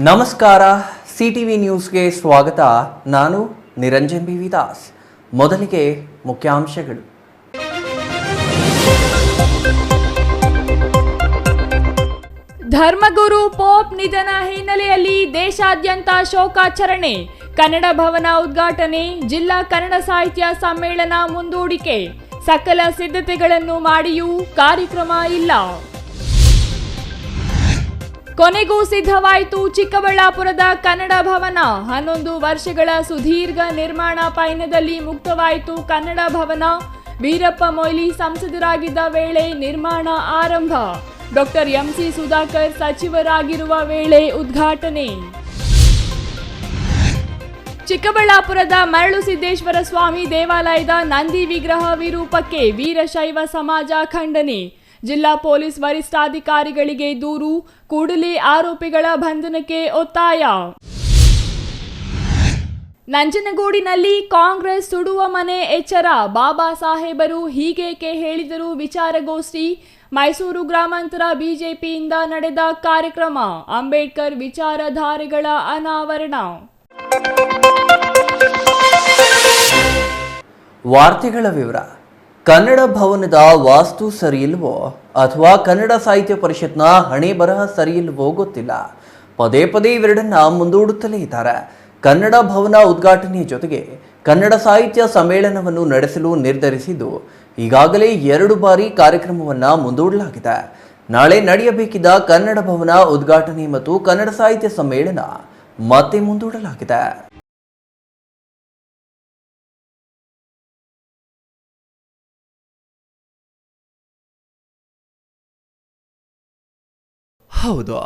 ನಮಸ್ಕಾರ, ಸಿಟಿವಿ ನ್ಯೂಸ್ಗೆ ಸ್ವಾಗತ. ನಾನು ನಿರಂಜನ್ ಬಿ ವಿದಾಸ್. ಮೊದಲಿಗೆ ಮುಖ್ಯಾಂಶಗಳು. ಧರ್ಮಗುರು ಪೋಪ್ ನಿಧನ ಹಿನ್ನೆಲೆಯಲ್ಲಿ ದೇಶಾದ್ಯಂತ ಶೋಕಾಚರಣೆ. ಕನ್ನಡ ಭವನ ಉದ್ಘಾಟನೆ, ಜಿಲ್ಲಾ ಕನ್ನಡ ಸಾಹಿತ್ಯ ಸಮ್ಮೇಳನ ಮುಂದೂಡಿಕೆ. ಸಕಲ ಸಿದ್ಧತೆಗಳನ್ನು ಮಾಡಿಯೂ ಕಾರ್ಯಕ್ರಮ ಇಲ್ಲ. ಕೊನೆಗೂ ಸಿದ್ಧವಾಯಿತು ಚಿಕ್ಕಬಳ್ಳಾಪುರದ ಕನ್ನಡ ಭವನ. 11 ವರ್ಷಗಳ ಸುದೀರ್ಘ ನಿರ್ಮಾಣ ಪಯಣದಲ್ಲಿ ಮುಕ್ತವಾಯಿತು ಕನ್ನಡ ಭವನ. ವೀರಪ್ಪ ಮೊಯ್ಲಿ ಸಂಸದರಾಗಿದ್ದ ವೇಳೆ ನಿರ್ಮಾಣ ಆರಂಭ. ಡಾಕ್ಟರ್ ಎಂಸಿ ಸುಧಾಕರ್ ಸಚಿವರಾಗಿರುವ ವೇಳೆ ಉದ್ಘಾಟನೆ. ಚಿಕ್ಕಬಳ್ಳಾಪುರದ ಮರಳುಸಿದ್ದೇಶ್ವರ ಸ್ವಾಮಿ ದೇವಾಲಯದ ನಂದಿ ವಿಗ್ರಹ ವಿರೂಪಕ್ಕೆ ವೀರಶೈವ ಸಮಾಜ ಖಂಡನೆ. ಜಿಲ್ಲಾ ಪೊಲೀಸ್ ವರಿಷ್ಠಾಧಿಕಾರಿಗಳಿಗೆ ದೂರು, ಕೂಡಲೇ ಆರೋಪಿಗಳ ಬಂಧನಕ್ಕೆ ಒತ್ತಾಯ. ನಂಜನಗೂಡಿನಲ್ಲಿ ಕಾಂಗ್ರೆಸ್ ಸುಡುವ ಮನೆ ಎಚ್ಚರ. ಬಾಬಾ ಸಾಹೇಬರು ಹೀಗೇಕೆ ಹೇಳಿದರು ವಿಚಾರಗೋಷ್ಠಿ. ಮೈಸೂರು ಗ್ರಾಮಾಂತರ ಬಿಜೆಪಿಯಿಂದ ನಡೆದ ಕಾರ್ಯಕ್ರಮ. ಅಂಬೇಡ್ಕರ್ ವಿಚಾರಧಾರೆಗಳ ಅನಾವರಣ. ವಾರ್ತೆಗಳ ವಿವರ. ಕನ್ನಡ ಭವನದ ವಾಸ್ತು ಸರಿಯಿಲ್ವೋ ಅಥವಾ ಕನ್ನಡ ಸಾಹಿತ್ಯ ಪರಿಷತ್ನ ಹಣೆ ಬರಹ ಸರಿಯಿಲ್ವೋ ಗೊತ್ತಿಲ್ಲ. ಪದೇ ಪದೇ ಇವೆರಡನ್ನ ಮುಂದೂಡುತ್ತಲೇ ಇದ್ದಾರೆ. ಕನ್ನಡ ಭವನ ಉದ್ಘಾಟನೆಯ ಜೊತೆಗೆ ಕನ್ನಡ ಸಾಹಿತ್ಯ ಸಮ್ಮೇಳನವನ್ನು ನಡೆಸಲು ನಿರ್ಧರಿಸಿದ್ದು ಈಗಾಗಲೇ 2 ಬಾರಿ ಕಾರ್ಯಕ್ರಮವನ್ನು ಮುಂದೂಡಲಾಗಿದೆ. ನಾಳೆ ನಡೆಯಬೇಕಿದ್ದ ಕನ್ನಡ ಭವನ ಉದ್ಘಾಟನೆ ಮತ್ತು ಕನ್ನಡ ಸಾಹಿತ್ಯ ಸಮ್ಮೇಳನ ಮತ್ತೆ ಮುಂದೂಡಲಾಗಿದೆ. ಹೌದು,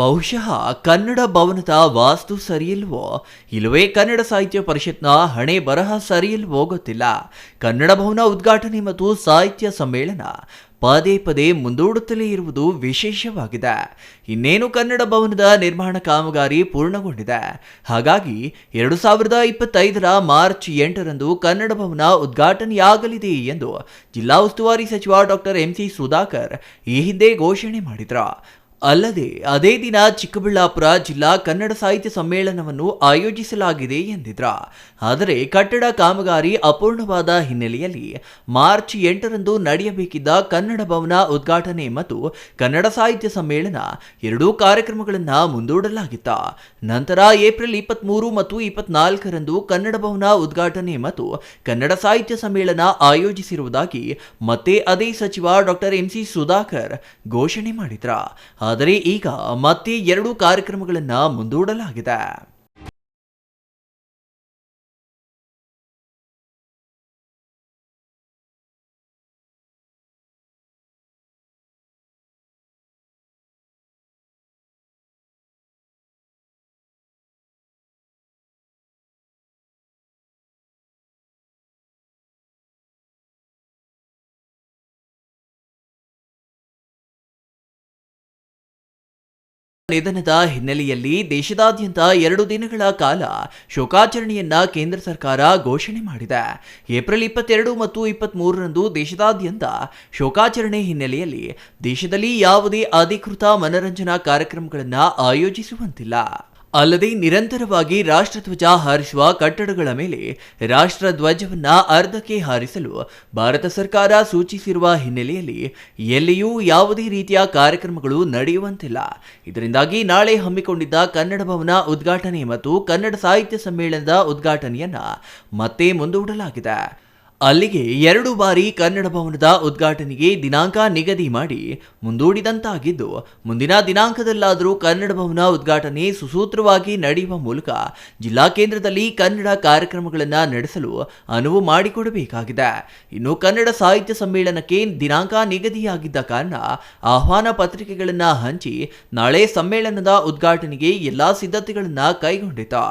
ಬಹುಶಃ ಕನ್ನಡ ಭವನದ ವಾಸ್ತು ಸರಿಯಿಲ್ವೋ ಇಲ್ಲವೇ ಕನ್ನಡ ಸಾಹಿತ್ಯ ಪರಿಷತ್ನ ಹಣೆ ಬರಹ ಸರಿಯಿಲ್ವೋ ಗೊತ್ತಿಲ್ಲ. ಕನ್ನಡ ಭವನ ಉದ್ಘಾಟನೆ ಮತ್ತು ಸಾಹಿತ್ಯ ಸಮ್ಮೇಳನ ಪದೇ ಪದೇ ಮುಂದೂಡುತ್ತಲೇ ಇರುವುದು ವಿಶೇಷವಾಗಿದೆ. ಇನ್ನೇನು ಕನ್ನಡ ಭವನದ ನಿರ್ಮಾಣ ಕಾಮಗಾರಿ ಪೂರ್ಣಗೊಂಡಿದೆ. ಹಾಗಾಗಿ 2025 ಮಾರ್ಚ್ 8ರಂದು ಕನ್ನಡ ಭವನ ಉದ್ಘಾಟನೆಯಾಗಲಿದೆ ಎಂದು ಜಿಲ್ಲಾ ಉಸ್ತುವಾರಿ ಸಚಿವ ಡಾಕ್ಟರ್ ಎಂಸಿ ಸುಧಾಕರ್ ಈ ಹಿಂದೆ ಘೋಷಣೆ ಮಾಡಿದ್ರು. ಅಲ್ಲದೆ ಅದೇ ದಿನ ಚಿಕ್ಕಬಳ್ಳಾಪುರ ಜಿಲ್ಲಾ ಕನ್ನಡ ಸಾಹಿತ್ಯ ಸಮ್ಮೇಳನವನ್ನು ಆಯೋಜಿಸಲಾಗಿದೆ ಎಂದಿದ್ರ. ಆದರೆ ಕಟ್ಟಡ ಕಾಮಗಾರಿ ಅಪೂರ್ಣವಾದ ಹಿನ್ನೆಲೆಯಲ್ಲಿ ಮಾರ್ಚ್ 8ರಂದು ನಡೆಯಬೇಕಿದ್ದ ಕನ್ನಡ ಭವನ ಉದ್ಘಾಟನೆ ಮತ್ತು ಕನ್ನಡ ಸಾಹಿತ್ಯ ಸಮ್ಮೇಳನ 2 ಕಾರ್ಯಕ್ರಮಗಳನ್ನು ಮುಂದೂಡಲಾಗಿತ್ತು. ನಂತರ ಏಪ್ರಿಲ್ 23 ಮತ್ತು 24ರಂದು ಕನ್ನಡ ಭವನ ಉದ್ಘಾಟನೆ ಮತ್ತು ಕನ್ನಡ ಸಾಹಿತ್ಯ ಸಮ್ಮೇಳನ ಆಯೋಜಿಸಿರುವುದಾಗಿ ಮತ್ತೆ ಅದೇ ಸಚಿವ ಡಾಕ್ಟರ್ ಎಂಸಿ ಸುಧಾಕರ್ ಘೋಷಣೆ ಮಾಡಿದ್ರ. ಆದರೆ ಈಗ ಮತ್ತೆ 2 ಕಾರ್ಯಕ್ರಮಗಳನ್ನು ಮುಂದೂಡಲಾಗಿದೆ. ನಿಧನದ ಹಿನ್ನೆಲೆಯಲ್ಲಿ ದೇಶದಾದ್ಯಂತ 2 ದಿನಗಳ ಕಾಲ ಶೋಕಾಚರಣೆಯನ್ನ ಕೇಂದ್ರ ಸರ್ಕಾರ ಘೋಷಣೆ ಮಾಡಿದೆ. ಏಪ್ರಿಲ್ 22 ಮತ್ತು 23ರಂದು ದೇಶದಾದ್ಯಂತ ಶೋಕಾಚರಣೆ ಹಿನ್ನೆಲೆಯಲ್ಲಿ ದೇಶದಲ್ಲಿ ಯಾವುದೇ ಅಧಿಕೃತ ಮನರಂಜನಾ ಕಾರ್ಯಕ್ರಮಗಳನ್ನು ಆಯೋಜಿಸುವಂತಿಲ್ಲ. ಅಲ್ಲದೆ ನಿರಂತರವಾಗಿ ರಾಷ್ಟ್ರಧ್ವಜ ಹಾರಿಸುವ ಕಟ್ಟಡಗಳ ಮೇಲೆ ರಾಷ್ಟ್ರಧ್ವಜವನ್ನ ಅರ್ಧಕ್ಕೆ ಹಾರಿಸಲು ಭಾರತ ಸರ್ಕಾರ ಸೂಚಿಸಿರುವ ಹಿನ್ನೆಲೆಯಲ್ಲಿ ಎಲ್ಲಿಯೂ ಯಾವುದೇ ರೀತಿಯ ಕಾರ್ಯಕ್ರಮಗಳು ನಡೆಯುವಂತಿಲ್ಲ. ಇದರಿಂದಾಗಿ ನಾಳೆ ಹಮ್ಮಿಕೊಂಡಿದ್ದ ಕನ್ನಡ ಭವನ ಉದ್ಘಾಟನೆ ಮತ್ತು ಕನ್ನಡ ಸಾಹಿತ್ಯ ಸಮ್ಮೇಳನದ ಉದ್ಘಾಟನೆಯನ್ನ ಮತ್ತೆ ಮುಂದೂಡಲಾಗಿದೆ. ಅಲ್ಲಿಗೆ 2 ಬಾರಿ ಕನ್ನಡ ಭವನದ ಉದ್ಘಾಟನೆಗೆ ದಿನಾಂಕ ನಿಗದಿ ಮಾಡಿ ಮುಂದೂಡಿದಂತಾಗಿದ್ದು, ಮುಂದಿನ ದಿನಾಂಕದಲ್ಲಾದರೂ ಕನ್ನಡ ಭವನ ಉದ್ಘಾಟನೆ ಸುಸೂತ್ರವಾಗಿ ನಡೆಯುವ ಮೂಲಕ ಜಿಲ್ಲಾ ಕೇಂದ್ರದಲ್ಲಿ ಕನ್ನಡ ಕಾರ್ಯಕ್ರಮಗಳನ್ನು ನಡೆಸಲು ಅನುವು ಮಾಡಿಕೊಡಬೇಕಾಗಿದೆ. ಇನ್ನು ಕನ್ನಡ ಸಾಹಿತ್ಯ ಸಮ್ಮೇಳನಕ್ಕೆ ದಿನಾಂಕ ನಿಗದಿಯಾಗಿದ್ದ ಕಾರಣ ಆಹ್ವಾನ ಪತ್ರಿಕೆಗಳನ್ನು ಹಂಚಿ ನಾಳೆ ಸಮ್ಮೇಳನದ ಉದ್ಘಾಟನೆಗೆ ಎಲ್ಲಾ ಸಿದ್ಧತೆಗಳನ್ನು ಕೈಗೊಂಡಿತು.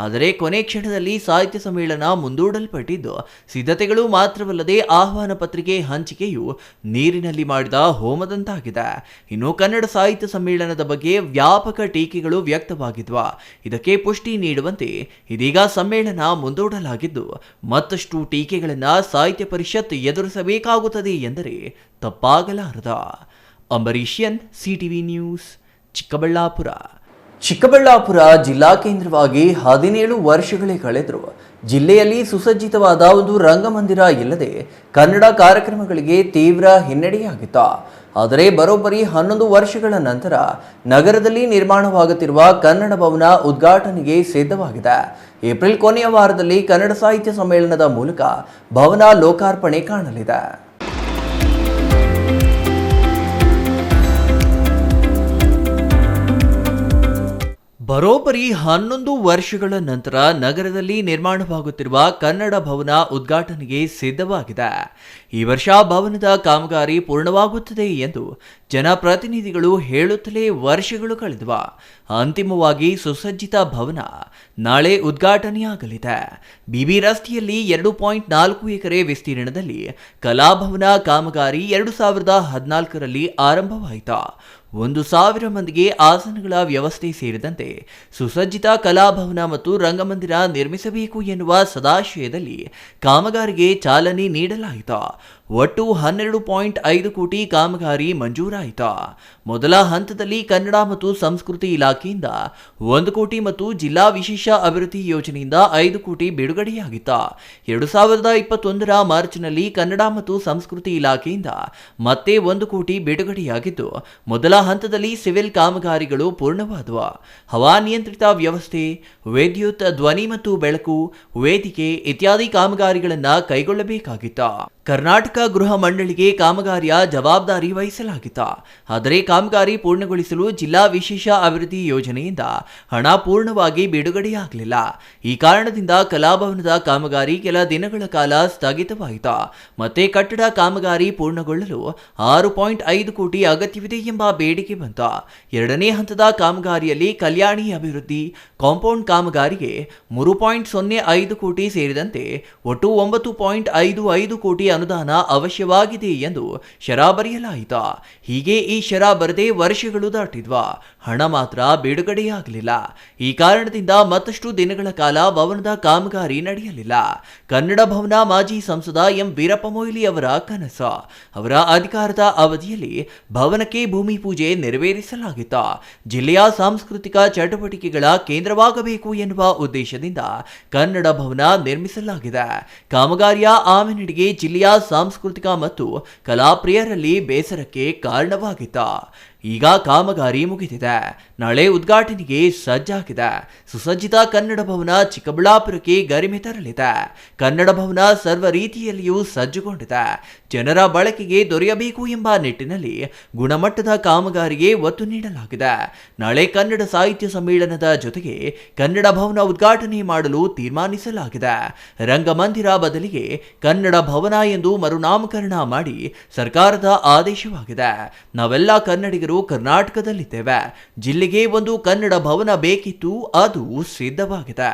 ಆದರೆ ಕೊನೆ ಕ್ಷಣದಲ್ಲಿ ಸಾಹಿತ್ಯ ಸಮ್ಮೇಳನ ಮುಂದೂಡಲ್ಪಟ್ಟಿದ್ದು, ಸಿದ್ಧತೆಗಳು ಮಾತ್ರವಲ್ಲದೆ ಆಹ್ವಾನ ಪತ್ರಿಕೆ ಹಂಚಿಕೆಯು ನೀರಿನಲ್ಲಿ ಮಾಡಿದ ಹೋಮದಂತಾಗಿದೆ. ಇನ್ನು ಕನ್ನಡ ಸಾಹಿತ್ಯ ಸಮ್ಮೇಳನದ ಬಗ್ಗೆ ವ್ಯಾಪಕ ಟೀಕೆಗಳು ವ್ಯಕ್ತವಾಗಿದ್ವು. ಇದಕ್ಕೆ ಪುಷ್ಟಿ ನೀಡುವಂತೆ ಇದೀಗ ಸಮ್ಮೇಳನ ಮುಂದೂಡಲಾಗಿದ್ದು, ಮತ್ತಷ್ಟು ಟೀಕೆಗಳನ್ನು ಸಾಹಿತ್ಯ ಪರಿಷತ್ ಎದುರಿಸಬೇಕಾಗುತ್ತದೆ ಎಂದರೆ ತಪ್ಪಾಗಲಾರದು. ಅಂಬರೀಷಿಯನ್, ಸಿಟಿವಿ ನ್ಯೂಸ್, ಚಿಕ್ಕಬಳ್ಳಾಪುರ. ಚಿಕ್ಕಬಳ್ಳಾಪುರ ಜಿಲ್ಲಾ ಕೇಂದ್ರವಾಗಿ 17 ವರ್ಷಗಳೇ ಕಳೆದರೂ ಜಿಲ್ಲೆಯಲ್ಲಿ ಸುಸಜ್ಜಿತವಾದ ಒಂದು ರಂಗಮಂದಿರ ಇಲ್ಲದೆ ಕನ್ನಡ ಕಾರ್ಯಕ್ರಮಗಳಿಗೆ ತೀವ್ರ ಹಿನ್ನಡೆಯಾಗಿತ್ತು. ಆದರೆ ಬರೋಬ್ಬರಿ 11 ವರ್ಷಗಳ ನಂತರ ನಗರದಲ್ಲಿ ನಿರ್ಮಾಣವಾಗುತ್ತಿರುವ ಕನ್ನಡ ಭವನ ಉದ್ಘಾಟನೆಗೆ ಸಿದ್ಧವಾಗಿದೆ. ಏಪ್ರಿಲ್ ಕೊನೆಯ ವಾರದಲ್ಲಿ ಕನ್ನಡ ಸಾಹಿತ್ಯ ಸಮ್ಮೇಳನದ ಮೂಲಕ ಭವನ ಲೋಕಾರ್ಪಣೆ ಕಾಣಲಿದೆ. ಬರೋಬ್ಬರಿ 11 ವರ್ಷಗಳ ನಂತರ ನಗರದಲ್ಲಿ ನಿರ್ಮಾಣವಾಗುತ್ತಿರುವ ಕನ್ನಡ ಭವನ ಉದ್ಘಾಟನೆಗೆ ಸಿದ್ಧವಾಗಿದೆ. ಈ ವರ್ಷ ಭವನದ ಕಾಮಗಾರಿ ಪೂರ್ಣವಾಗುತ್ತದೆ ಎಂದು ಜನಪ್ರತಿನಿಧಿಗಳು ಹೇಳುತ್ತಲೇ ವರ್ಷಗಳು ಕಳೆದವ. ಅಂತಿಮವಾಗಿ ಸುಸಜ್ಜಿತ ಭವನ ನಾಳೆ ಉದ್ಘಾಟನೆಯಾಗಲಿದೆ. ಬಿಬಿ ರಸ್ತೆಯಲ್ಲಿ 2.4 ಎಕರೆ ವಿಸ್ತೀರ್ಣದಲ್ಲಿ ಕಲಾಭವನ ಕಾಮಗಾರಿ 2014ರಲ್ಲಿ ಆರಂಭವಾಯಿತು. 1,000 ಮಂದಿಗೆ ಆಸನಗಳ ವ್ಯವಸ್ಥೆ ಸೇರಿದಂತೆ ಸುಸಜ್ಜಿತ ಕಲಾಭವನ ಮತ್ತು ರಂಗಮಂದಿರ ನಿರ್ಮಿಸಬೇಕು ಎನ್ನುವ ಸದಾಶಯದಲ್ಲಿ ಕಾಮಗಾರಿಗೆ ಚಾಲನೆ ನೀಡಲಾಯಿತು. ಒಟ್ಟು 12.5 ಕೋಟಿ ಕಾಮಗಾರಿ ಮಂಜೂರಾಯಿತು. ಮೊದಲ ಹಂತದಲ್ಲಿ ಕನ್ನಡ ಮತ್ತು ಸಂಸ್ಕೃತಿ ಇಲಾಖೆಯಿಂದ 1 ಕೋಟಿ ಮತ್ತು ಜಿಲ್ಲಾ ವಿಶೇಷ ಅಭಿವೃದ್ಧಿ ಯೋಜನೆಯಿಂದ 5 ಕೋಟಿ ಬಿಡುಗಡೆಯಾಗಿತ್ತು. 2021ರ ಮಾರ್ಚ್ನಲ್ಲಿ ಕನ್ನಡ ಮತ್ತು ಸಂಸ್ಕೃತಿ ಇಲಾಖೆಯಿಂದ ಮತ್ತೆ 1 ಕೋಟಿ ಬಿಡುಗಡೆಯಾಗಿದ್ದು, ಮೊದಲ ಹಂತದಲ್ಲಿ ಸಿವಿಲ್ ಕಾಮಗಾರಿಗಳು ಪೂರ್ಣವಾದವು. ಹವಾನಿಯಂತ್ರಿತ ವ್ಯವಸ್ಥೆ, ವಿದ್ಯುತ್, ಧ್ವನಿ ಮತ್ತು ಬೆಳಕು, ವೇದಿಕೆ ಇತ್ಯಾದಿ ಕಾಮಗಾರಿಗಳನ್ನು ಕೈಗೊಳ್ಳಬೇಕಾಗಿತ್ತು. ಕರ್ನಾಟಕ ಗೃಹ ಮಂಡಳಿಗೆ ಕಾಮಗಾರಿಯ ಜವಾಬ್ದಾರಿ ವಹಿಸಲಾಗಿತ್ತು. ಆದರೆ ಕಾಮಗಾರಿ ಪೂರ್ಣಗೊಳಿಸಲು ಜಿಲ್ಲಾ ವಿಶೇಷ ಅಭಿವೃದ್ಧಿ ಯೋಜನೆಯಿಂದ ಹಣ ಪೂರ್ಣವಾಗಿ ಬಿಡುಗಡೆಯಾಗಲಿಲ್ಲ. ಈ ಕಾರಣದಿಂದ ಕಲಾಭವನದ ಕಾಮಗಾರಿ ಕೆಲ ದಿನಗಳ ಕಾಲ ಸ್ಥಗಿತವಾಯಿತು. ಮತ್ತೆ ಕಟ್ಟಡ ಕಾಮಗಾರಿ ಪೂರ್ಣಗೊಳ್ಳಲು 6.5 ಕೋಟಿ ಅಗತ್ಯವಿದೆ ಎಂಬ ಬೇಡಿಕೆ ಬಂತು. ಎರಡನೇ ಹಂತದ ಕಾಮಗಾರಿಯಲ್ಲಿ ಕಲ್ಯಾಣಿ ಅಭಿವೃದ್ಧಿ ಕಾಂಪೌಂಡ್ ಕಾಮಗಾರಿಗೆ 3.05 ಕೋಟಿ ಸೇರಿದಂತೆ ಒಟ್ಟು 9.55 ಕೋಟಿ ಅನುದಾನ ಅವಶ್ಯವಾಗಿದೆ ಎಂದು ಶರ ಬರೆಯಲಾಯಿತು. ಹೀಗೆ ಈ ಶರ ಬರದೆ ವರ್ಷಗಳು ದಾಟಿದ್ವಾ, ಹಣ ಮಾತ್ರ ಬಿಡುಗಡೆಯಾಗಲಿಲ್ಲ. ಈ ಕಾರಣದಿಂದ ಮತ್ತಷ್ಟು ದಿನಗಳ ಕಾಲ ಭವನದ ಕಾಮಗಾರಿ ನಡೆಯಲಿಲ್ಲ. ಕನ್ನಡ ಭವನ ಮಾಜಿ ಸಂಸದ ಎಂ ವೀರಪ್ಪ ಮೊಯ್ಲಿ ಅವರ ಕನಸು. ಅವರ ಅಧಿಕಾರದ ಅವಧಿಯಲ್ಲಿ ಭವನಕ್ಕೆ ಭೂಮಿ ಪೂಜೆ ನೆರವೇರಿಸಲಾಗಿತ್ತು. ಜಿಲ್ಲೆಯ ಸಾಂಸ್ಕೃತಿಕ ಚಟುವಟಿಕೆಗಳ ಕೇಂದ್ರವಾಗಬೇಕು ಎನ್ನುವ ಉದ್ದೇಶದಿಂದ ಕನ್ನಡ ಭವನ ನಿರ್ಮಿಸಲಾಗಿದೆ. ಕಾಮಗಾರಿಯ ಆಮೆನಡಿಗೆ ಜಿಲ್ಲೆಯ ಸಾಂಸ್ಕೃತಿಕ ಮತ್ತು ಕಲಾಪ್ರಿಯರಲ್ಲಿ ಬೇಸರಕ್ಕೆ ಕಾರಣವಾಗಿತ್ತು. ಈಗ ಕಾಮಗಾರಿ ಮುಗಿದಿದೆ. ನಾಳೆ ಉದ್ಘಾಟನೆಗೆ ಸಜ್ಜಾಗಿದೆ. ಸುಸಜ್ಜಿತ ಕನ್ನಡ ಭವನ ಚಿಕ್ಕಬಳ್ಳಾಪುರಕ್ಕೆ ಗರಿಮೆ ತರಲಿದೆ. ಕನ್ನಡ ಭವನ ಸರ್ವ ರೀತಿಯಲ್ಲಿಯೂ ಸಜ್ಜುಗೊಂಡಿದೆ. ಜನರ ಬಳಕೆಗೆ ದೊರೆಯಬೇಕು ಎಂಬ ನಿಟ್ಟಿನಲ್ಲಿ ಗುಣಮಟ್ಟದ ಕಾಮಗಾರಿಗೆ ಒತ್ತು ನೀಡಲಾಗಿದೆ. ನಾಳೆ ಕನ್ನಡ ಸಾಹಿತ್ಯ ಸಮ್ಮೇಳನದ ಜೊತೆಗೆ ಕನ್ನಡ ಭವನ ಉದ್ಘಾಟನೆ ಮಾಡಲು ತೀರ್ಮಾನಿಸಲಾಗಿದೆ. ರಂಗಮಂದಿರ ಬದಲಿಗೆ ಕನ್ನಡ ಭವನ ಎಂದು ಮರುನಾಮಕರಣ ಮಾಡಿ ಸರ್ಕಾರದ ಆದೇಶವಾಗಿದೆ. ನಾವೆಲ್ಲ ಕನ್ನಡಿಗರು ಕರ್ನಾಟಕದಲ್ಲಿದ್ದೇವೆ. ಜಿಲ್ಲೆಗೆ ಒಂದು ಕನ್ನಡ ಭವನ ಬೇಕಿತ್ತು, ಅದು ಸಿದ್ಧವಾಗಿದೆ.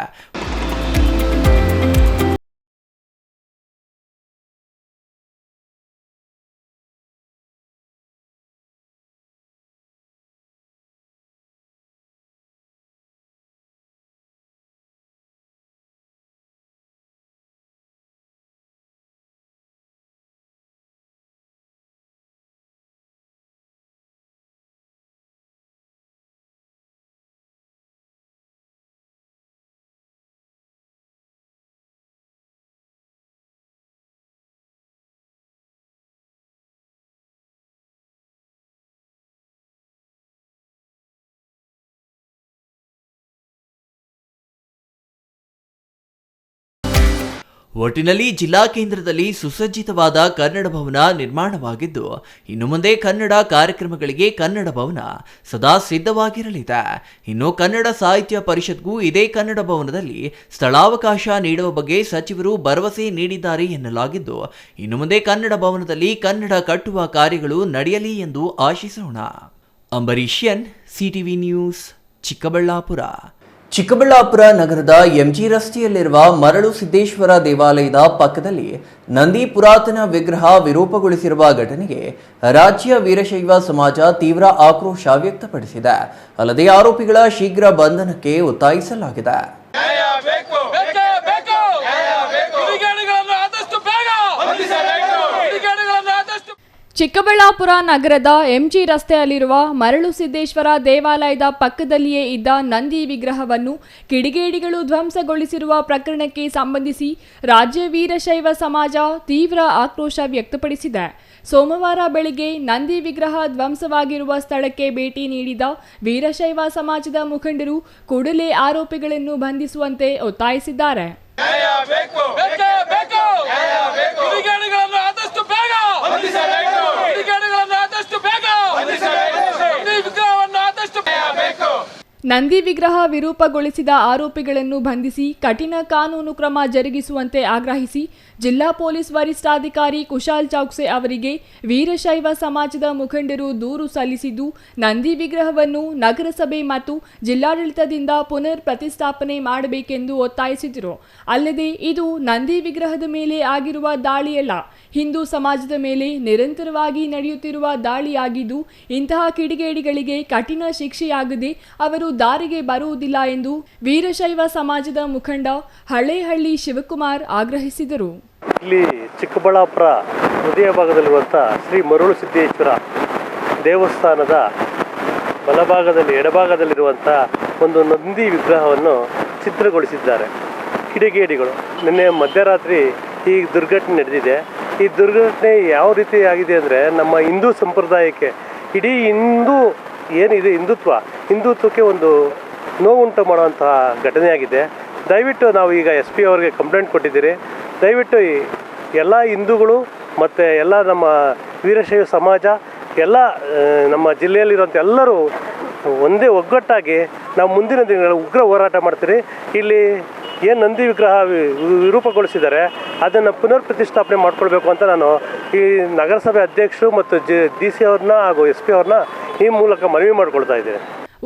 ಒಟ್ಟಿನಲ್ಲಿ ಜಿಲ್ಲಾ ಕೇಂದ್ರದಲ್ಲಿ ಸುಸಜ್ಜಿತವಾದ ಕನ್ನಡ ಭವನ ನಿರ್ಮಾಣವಾಗಿದ್ದು, ಇನ್ನು ಮುಂದೆ ಕನ್ನಡ ಕಾರ್ಯಕ್ರಮಗಳಿಗೆ ಕನ್ನಡ ಭವನ ಸದಾ ಸಿದ್ಧವಾಗಿರಲಿದೆ. ಇನ್ನು ಕನ್ನಡ ಸಾಹಿತ್ಯ ಪರಿಷತ್ಗೂ ಇದೇ ಕನ್ನಡ ಭವನದಲ್ಲಿ ಸ್ಥಳಾವಕಾಶ ನೀಡುವ ಬಗ್ಗೆ ಸಚಿವರು ಭರವಸೆ ನೀಡಿದ್ದಾರೆ ಎನ್ನಲಾಗಿದ್ದು, ಇನ್ನು ಮುಂದೆ ಕನ್ನಡ ಭವನದಲ್ಲಿ ಕನ್ನಡ ಕಟ್ಟುವ ಕಾರ್ಯಗಳು ನಡೆಯಲಿ ಎಂದು ಆಶಿಸೋಣ. Ambareesh N, CTV news, Chikkaballapur. Chikkaballapur ನಗರದ ಎಂಜಿ ರಸ್ತೆಯಲ್ಲಿರುವ ಮರಳು ಸಿದ್ದೇಶ್ವರ ದೇವಾಲಯದ ಪಕ್ಕದಲ್ಲಿ ನಂದಿ ಪುರಾತನ ವಿಗ್ರಹ ವಿರೂಪಗೊಳಿಸಿರುವ ಘಟನೆಗೆ ರಾಜ್ಯ ವೀರಶೈವ ಸಮಾಜ ತೀವ್ರ ಆಕ್ರೋಶ ವ್ಯಕ್ತಪಡಿಸಿದೆ. ಅಲ್ಲದೆ ಆರೋಪಿಗಳ ಶೀಘ್ರ ಬಂಧನಕ್ಕೆ ಒತ್ತಾಯಿಸಲಾಗಿದೆ. ಚಿಕ್ಕಬಳ್ಳಾಪುರ ನಗರದ ಎಂಜಿ ರಸ್ತೆಯಲ್ಲಿರುವ ಮರಳು ಸಿದ್ದೇಶ್ವರ ದೇವಾಲಯದ ಪಕ್ಕದಲ್ಲಿಯೇ ಇದ್ದ ನಂದಿ ವಿಗ್ರಹವನ್ನು ಕಿಡಿಗೇಡಿಗಳು ಧ್ವಂಸಗೊಳಿಸಿರುವ ಪ್ರಕರಣಕ್ಕೆ ಸಂಬಂಧಿಸಿ ರಾಜ್ಯ ವೀರಶೈವ ಸಮಾಜ ತೀವ್ರ ಆಕ್ರೋಶ ವ್ಯಕ್ತಪಡಿಸಿದೆ. ಸೋಮವಾರ ಬೆಳಿಗ್ಗೆ ನಂದಿ ವಿಗ್ರಹ ಧ್ವಂಸವಾಗಿರುವ ಸ್ಥಳಕ್ಕೆ ಭೇಟಿ ನೀಡಿದ ವೀರಶೈವ ಸಮಾಜದ ಮುಖಂಡರು ಕೂಡಲೇ ಆರೋಪಿಗಳನ್ನು ಬಂಧಿಸುವಂತೆ ಒತ್ತಾಯಿಸಿದ್ದಾರೆ. ನಂದಿ ವಿಗ್ರಹ ವಿರೂಪಗೊಳಿಸಿದ ಆರೋಪಿಗಳನ್ನು ಬಂಧಿಸಿ ಕಠಿಣ ಕಾನೂನು ಕ್ರಮ ಜರುಗಿಸುವಂತೆ ಆಗ್ರಹಿಸಿ ಜಿಲ್ಲಾ ಪೊಲೀಸ್ ವರಿಷ್ಠಾಧಿಕಾರಿ ಕುಶಾಲ್ ಚೌಕ್ಸೆ ಅವರಿಗೆ ವೀರಶೈವ ಸಮಾಜದ ಮುಖಂಡರು ದೂರು ಸಲ್ಲಿಸಿದ್ದು, ನಂದಿ ವಿಗ್ರಹವನ್ನು ನಗರಸಭೆ ಮತ್ತು ಜಿಲ್ಲಾಡಳಿತದಿಂದ ಪುನರ್ ಪ್ರತಿಷ್ಠಾಪನೆ ಮಾಡಬೇಕೆಂದು ಒತ್ತಾಯಿಸಿದರು. ಅಲ್ಲದೆ ಇದು ನಂದಿ ವಿಗ್ರಹದ ಮೇಲೆ ಆಗಿರುವ ದಾಳಿಯಲ್ಲ, ಹಿಂದೂ ಸಮಾಜದ ಮೇಲೆ ನಿರಂತರವಾಗಿ ನಡೆಯುತ್ತಿರುವ ದಾಳಿಯಾಗಿದ್ದು, ಇಂತಹ ಕಿಡಿಗೇಡಿಗಳಿಗೆ ಕಠಿಣ ಶಿಕ್ಷೆಯಾಗದೆ ಅವರು ದಾರಿಗೆ ಬರುವುದಿಲ್ಲ ಎಂದು ವೀರಶೈವ ಸಮಾಜದ ಮುಖಂಡ ಹಳೇಹಳ್ಳಿ ಶಿವಕುಮಾರ್ ಆಗ್ರಹಿಸಿದರು. ಇಲ್ಲಿ ಚಿಕ್ಕಬಳ್ಳಾಪುರ ಹೃದಯ ಭಾಗದಲ್ಲಿರುವಂಥ ಶ್ರೀ ಮರಳು ಸಿದ್ದೇಶ್ವರ ದೇವಸ್ಥಾನದ ಬಲಭಾಗದಲ್ಲಿ ಎಡಭಾಗದಲ್ಲಿರುವಂಥ ಒಂದು ನಂದಿ ವಿಗ್ರಹವನ್ನು ಚಿತ್ರಗೊಳಿಸಿದ್ದಾರೆ ಕಿಡಿಗೇಡಿಗಳು. ನಿನ್ನೆ ಮಧ್ಯರಾತ್ರಿ ಈ ದುರ್ಘಟನೆ ನಡೆದಿದೆ. ಈ ದುರ್ಘಟನೆ ಯಾವ ರೀತಿ ಆಗಿದೆ ಅಂದರೆ, ನಮ್ಮ ಹಿಂದೂ ಸಂಪ್ರದಾಯಕ್ಕೆ, ಇಡೀ ಏನಿದೆ ಹಿಂದುತ್ವಕ್ಕೆ ಒಂದು ನೋವುಂಟು ಮಾಡುವಂತಹ ಘಟನೆಯಾಗಿದೆ. ದಯವಿಟ್ಟು ನಾವು ಈಗ SP ಅವರಿಗೆ ಕಂಪ್ಲೇಂಟ್ ಕೊಟ್ಟಿದ್ದೀರಿ. ದಯವಿಟ್ಟು ಎಲ್ಲ ಹಿಂದೂಗಳು ಮತ್ತು ಎಲ್ಲ ನಮ್ಮ ವೀರಶೈವ ಸಮಾಜ, ಎಲ್ಲ ನಮ್ಮ ಜಿಲ್ಲೆಯಲ್ಲಿರುವಂಥ ಎಲ್ಲರೂ ಒಂದೇ ಒಗ್ಗಟ್ಟಾಗಿ ನಾವು ಮುಂದಿನ ದಿನಗಳಲ್ಲಿ ಉಗ್ರ ಹೋರಾಟ ಮಾಡ್ತೀರಿ. ಇಲ್ಲಿ ಏನು ನಂದಿ ವಿಗ್ರಹ ವಿರೂಪಗೊಳಿಸಿದ್ದಾರೆ ಅದನ್ನು ಪುನರ್ ಪ್ರತಿಷ್ಠಾಪನೆ ಮಾಡ್ಕೊಳ್ಬೇಕು ಅಂತ ನಾನು ಈ ನಗರಸಭೆ ಅಧ್ಯಕ್ಷರು ಮತ್ತು DC ಅವ್ರನ್ನ ಹಾಗೂ SP ಅವ್ರನ್ನ ಈ ಮೂಲಕ ಮನವಿ ಮಾಡಿಕೊಳ್ತಾ ಇದ್ದೇನೆ.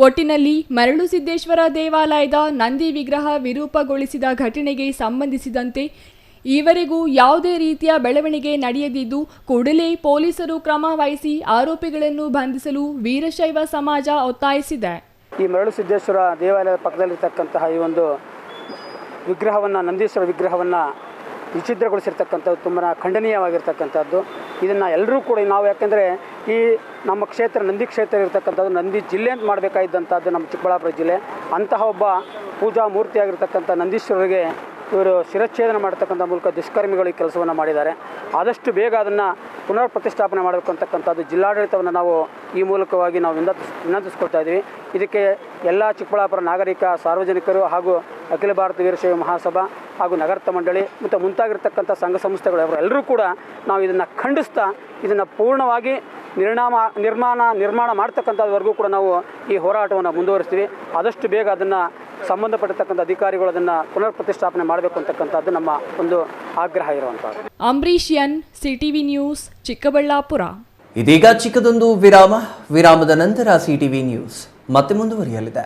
ಒಟ್ಟಿನಲ್ಲಿ ಮರಳು ಸಿದ್ದೇಶ್ವರ ದೇವಾಲಯದ ನಂದಿ ವಿಗ್ರಹ ವಿರೂಪಗೊಳಿಸಿದ ಘಟನೆಗೆ ಸಂಬಂಧಿಸಿದಂತೆ ಈವರೆಗೂ ಯಾವುದೇ ರೀತಿಯ ಬೆಳವಣಿಗೆ ನಡೆಯದಿದ್ದು, ಕೂಡಲೇ ಪೊಲೀಸರು ಕ್ರಮ ವಹಿಸಿ ಆರೋಪಿಗಳನ್ನು ಬಂಧಿಸಲು ವೀರಶೈವ ಸಮಾಜ ಒತ್ತಾಯಿಸಿದೆ. ಈ ಮರಳು ಸಿದ್ದೇಶ್ವರ ದೇವಾಲಯದ ಪಕ್ಕದಲ್ಲಿರ್ತಕ್ಕಂತಹ ಈ ಒಂದು ವಿಗ್ರಹವನ್ನು, ನಂದೀಶ್ವರ ವಿಗ್ರಹವನ್ನು ವಿಚ್ಛಿದ್ರಗೊಳಿಸಿರ್ತಕ್ಕಂಥದ್ದು ತುಂಬ ಖಂಡನೀಯವಾಗಿರ್ತಕ್ಕಂಥದ್ದು. ಇದನ್ನು ಎಲ್ಲರೂ ಕೂಡ ನಾವು, ಯಾಕೆಂದರೆ ಈ ನಮ್ಮ ಕ್ಷೇತ್ರ ನಂದಿ ಕ್ಷೇತ್ರ ಇರತಕ್ಕಂಥದ್ದು ನಂದಿ ಜಿಲ್ಲೆ ಅಂತ ಮಾಡಬೇಕಾಗಿದ್ದಂಥದ್ದು ನಮ್ಮ ಚಿಕ್ಕಬಳ್ಳಾಪುರ ಜಿಲ್ಲೆ. ಅಂತಹ ಒಬ್ಬ ಪೂಜಾ ಮೂರ್ತಿಯಾಗಿರ್ತಕ್ಕಂಥ ನಂದೀಶ್ವರರಿಗೆ ಇವರು ಶಿರಚ್ಛೇದನ ಮಾಡತಕ್ಕಂಥ ಮೂಲಕ ದುಷ್ಕರ್ಮಿಗಳು ಈ ಕೆಲಸವನ್ನು ಮಾಡಿದ್ದಾರೆ. ಆದಷ್ಟು ಬೇಗ ಅದನ್ನು ಪುನರ್ ಪ್ರತಿಷ್ಠಾಪನೆ ಮಾಡಬೇಕು ಅಂತಕ್ಕಂಥದ್ದು ಜಿಲ್ಲಾಡಳಿತವನ್ನು ನಾವು ಈ ಮೂಲಕವಾಗಿ ನಾವು ವಿನಂತಿಸ್ಕೊಳ್ತಾ ಇದ್ದೀವಿ. ಇದಕ್ಕೆ ಎಲ್ಲ ಚಿಕ್ಕಬಳ್ಳಾಪುರ ನಾಗರಿಕ ಸಾರ್ವಜನಿಕರು ಹಾಗೂ ಅಖಿಲ ಭಾರತ ವೀರಶೈವ ಮಹಾಸಭಾ ಹಾಗೂ ನಗರ ಮಂಡಳಿ ಮತ್ತು ಮುಂತಾಗಿರ್ತಕ್ಕಂಥ ಸಂಘ ಸಂಸ್ಥೆಗಳು ಎಲ್ಲರೂ ಕೂಡ ನಾವು ಇದನ್ನು ಖಂಡಿಸ್ತಾ ಇದನ್ನು ಪೂರ್ಣವಾಗಿ ನಿರ್ಮಾಣ ಮಾಡ್ತಕ್ಕಂಥದ್ವರೆಗೂ ಕೂಡ ನಾವು ಈ ಹೋರಾಟವನ್ನು ಮುಂದುವರಿಸ್ತೀವಿ. ಆದಷ್ಟು ಬೇಗ ಅದನ್ನು ಸಂಬಂಧಪಟ್ಟಿರ್ತಕ್ಕಂಥ ಅಧಿಕಾರಿಗಳು ಅದನ್ನು ಪುನರ್ ಪ್ರತಿಷ್ಠಾಪನೆ ಮಾಡಬೇಕು ಅಂತಕ್ಕಂಥದ್ದು ನಮ್ಮ ಒಂದು ಆಗ್ರಹ ಇರುವಂಥದ್ದು. Ambareesh N, CTV news, Chikkaballapur. ಇದೀಗ ಚಿಕ್ಕದೊಂದು ವಿರಾಮದ ನಂತರ CTV ನ್ಯೂಸ್ ಮತ್ತೆ ಮುಂದುವರಿಯಲಿದೆ.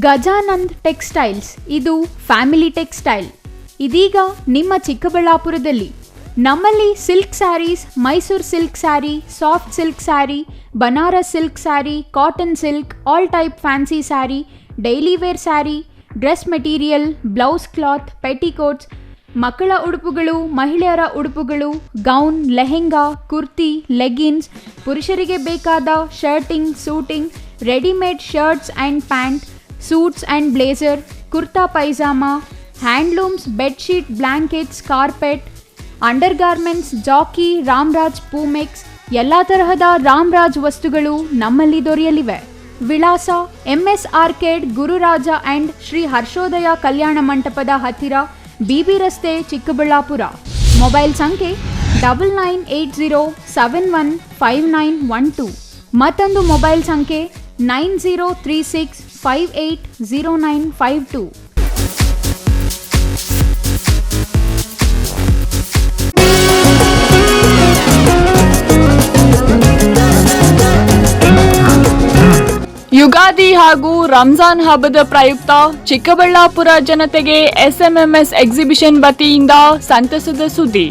ಗಜಾನಂದ್ ಟೆಕ್ಸ್ಟೈಲ್ಸ್, ಇದು ಫ್ಯಾಮಿಲಿ ಟೆಕ್ಸ್ಟೈಲ್. ಇದೀಗ ನಿಮ್ಮ ಚಿಕ್ಕಬಳ್ಳಾಪುರದಲ್ಲಿ. ನಮ್ಮಲ್ಲಿ silk sarees, Mysore silk saree, soft silk saree, Banaras silk saree, cotton silk, all type fancy saree, daily wear saree, dress material, blouse cloth, petticoats, ಮಕ್ಕಳ ಉಡುಪುಗಳು, ಮಹಿಳೆಯರ ಉಡುಪುಗಳು, ಗೌನ್, ಲೆಹೆಂಗಾ, ಕುರ್ತಿ, ಲೆಗಿನ್ಸ್, ಪುರುಷರಿಗೆ ಬೇಕಾದ shirting, suiting, readymade shirts and pants, suits and blazer, kurta pyjama, handlooms, bedsheet, blankets, carpet, under garments, Jockey, Ramraj, Poomex, ಎಲ್ಲ ತರಹದ ರಾಮ್ರಾಜ್ ವಸ್ತುಗಳು ನಮ್ಮಲ್ಲಿ ದೊರೆಯಲಿವೆ. ವಿಳಾಸ MS arcade, Gururaja and Shri Harshodaya Kalyana ಮಂಟಪದ ಹತ್ತಿರ, BB ರಸ್ತೆ, ಚಿಕ್ಕಬಳ್ಳಾಪುರ. ಮೊಬೈಲ್ ಸಂಖ್ಯೆ 9980715912. ಮತ್ತೊಂದು ಮೊಬೈಲ್ ಸಂಖ್ಯೆ 9036580952. ಯುಗಾದಿ ಹಾಗೂ ರಂಜಾನ್ ಹಬ್ಬದ ಪ್ರಯುಕ್ತ ಚಿಕ್ಕಬಳ್ಳಾಪುರ ಜನತೆಗೆ SMMS ಎಕ್ಸಿಬಿಷನ್ ವತಿಯಿಂದ ಸಂತಸದ ಸುದ್ದಿ.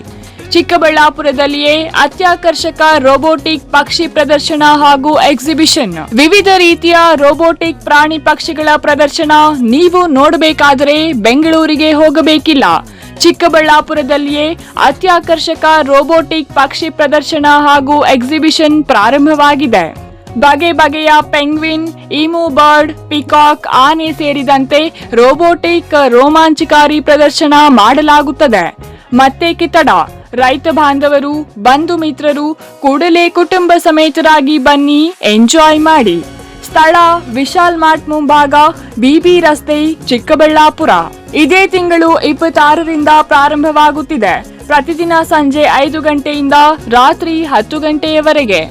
ಚಿಕ್ಕಬಳ್ಳಾಪುರದಲ್ಲಿಯೇ ಅತ್ಯಾಕರ್ಷಕ ರೋಬೋಟಿಕ್ ಪಕ್ಷಿ ಪ್ರದರ್ಶನ ಹಾಗೂ ಎಕ್ಸಿಬಿಷನ್. ವಿವಿಧ ರೀತಿಯ ರೋಬೋಟಿಕ್ ಪ್ರಾಣಿ ಪಕ್ಷಿಗಳ ಪ್ರದರ್ಶನ ನೀವು ನೋಡಬೇಕಾದರೆ ಬೆಂಗಳೂರಿಗೆ ಹೋಗಬೇಕಿಲ್ಲ. ಚಿಕ್ಕಬಳ್ಳಾಪುರದಲ್ಲಿಯೇ ಅತ್ಯಾಕರ್ಷಕ ರೋಬೋಟಿಕ್ ಪಕ್ಷಿ ಪ್ರದರ್ಶನ ಹಾಗೂ ಎಕ್ಸಿಬಿಷನ್ ಪ್ರಾರಂಭವಾಗಿದೆ. ಬಗೆ ಬಗೆಯ ಪೆಂಗ್ವಿನ್, ಈಮು ಬರ್ಡ್, ಪಿಕಾಕ್, ಆನೆ ಸೇರಿದಂತೆ ರೋಬೋಟಿಕ್ ರೋಮಾಂಚಕಾರಿ ಪ್ರದರ್ಶನ ಮಾಡಲಾಗುತ್ತದೆ. ಮತ್ತೇಕೆ ತಡ? ರೈತ ಬಾಂಧವರು, ಬಂಧು ಮಿತ್ರರು ಕೂಡಲೇ ಕುಟುಂಬ ಸಮೇತರಾಗಿ ಬನ್ನಿ, ಎಂಜಾಯ್ ಮಾಡಿ. ಸ್ಥಳ ವಿಶಾಲ್ ಮಾರ್ಟ್ ಮುಂಭಾಗ, ಬಿಬಿ ರಸ್ತೆ, ಚಿಕ್ಕಬಳ್ಳಾಪುರ. ಇದೇ ತಿಂಗಳು 26ರಿಂದ ಪ್ರಾರಂಭವಾಗುತ್ತಿದೆ. ಪ್ರತಿದಿನ ಸಂಜೆ 5 ಗಂಟೆಯಿಂದ ರಾತ್ರಿ 10 ಗಂಟೆಯವರೆಗೆ.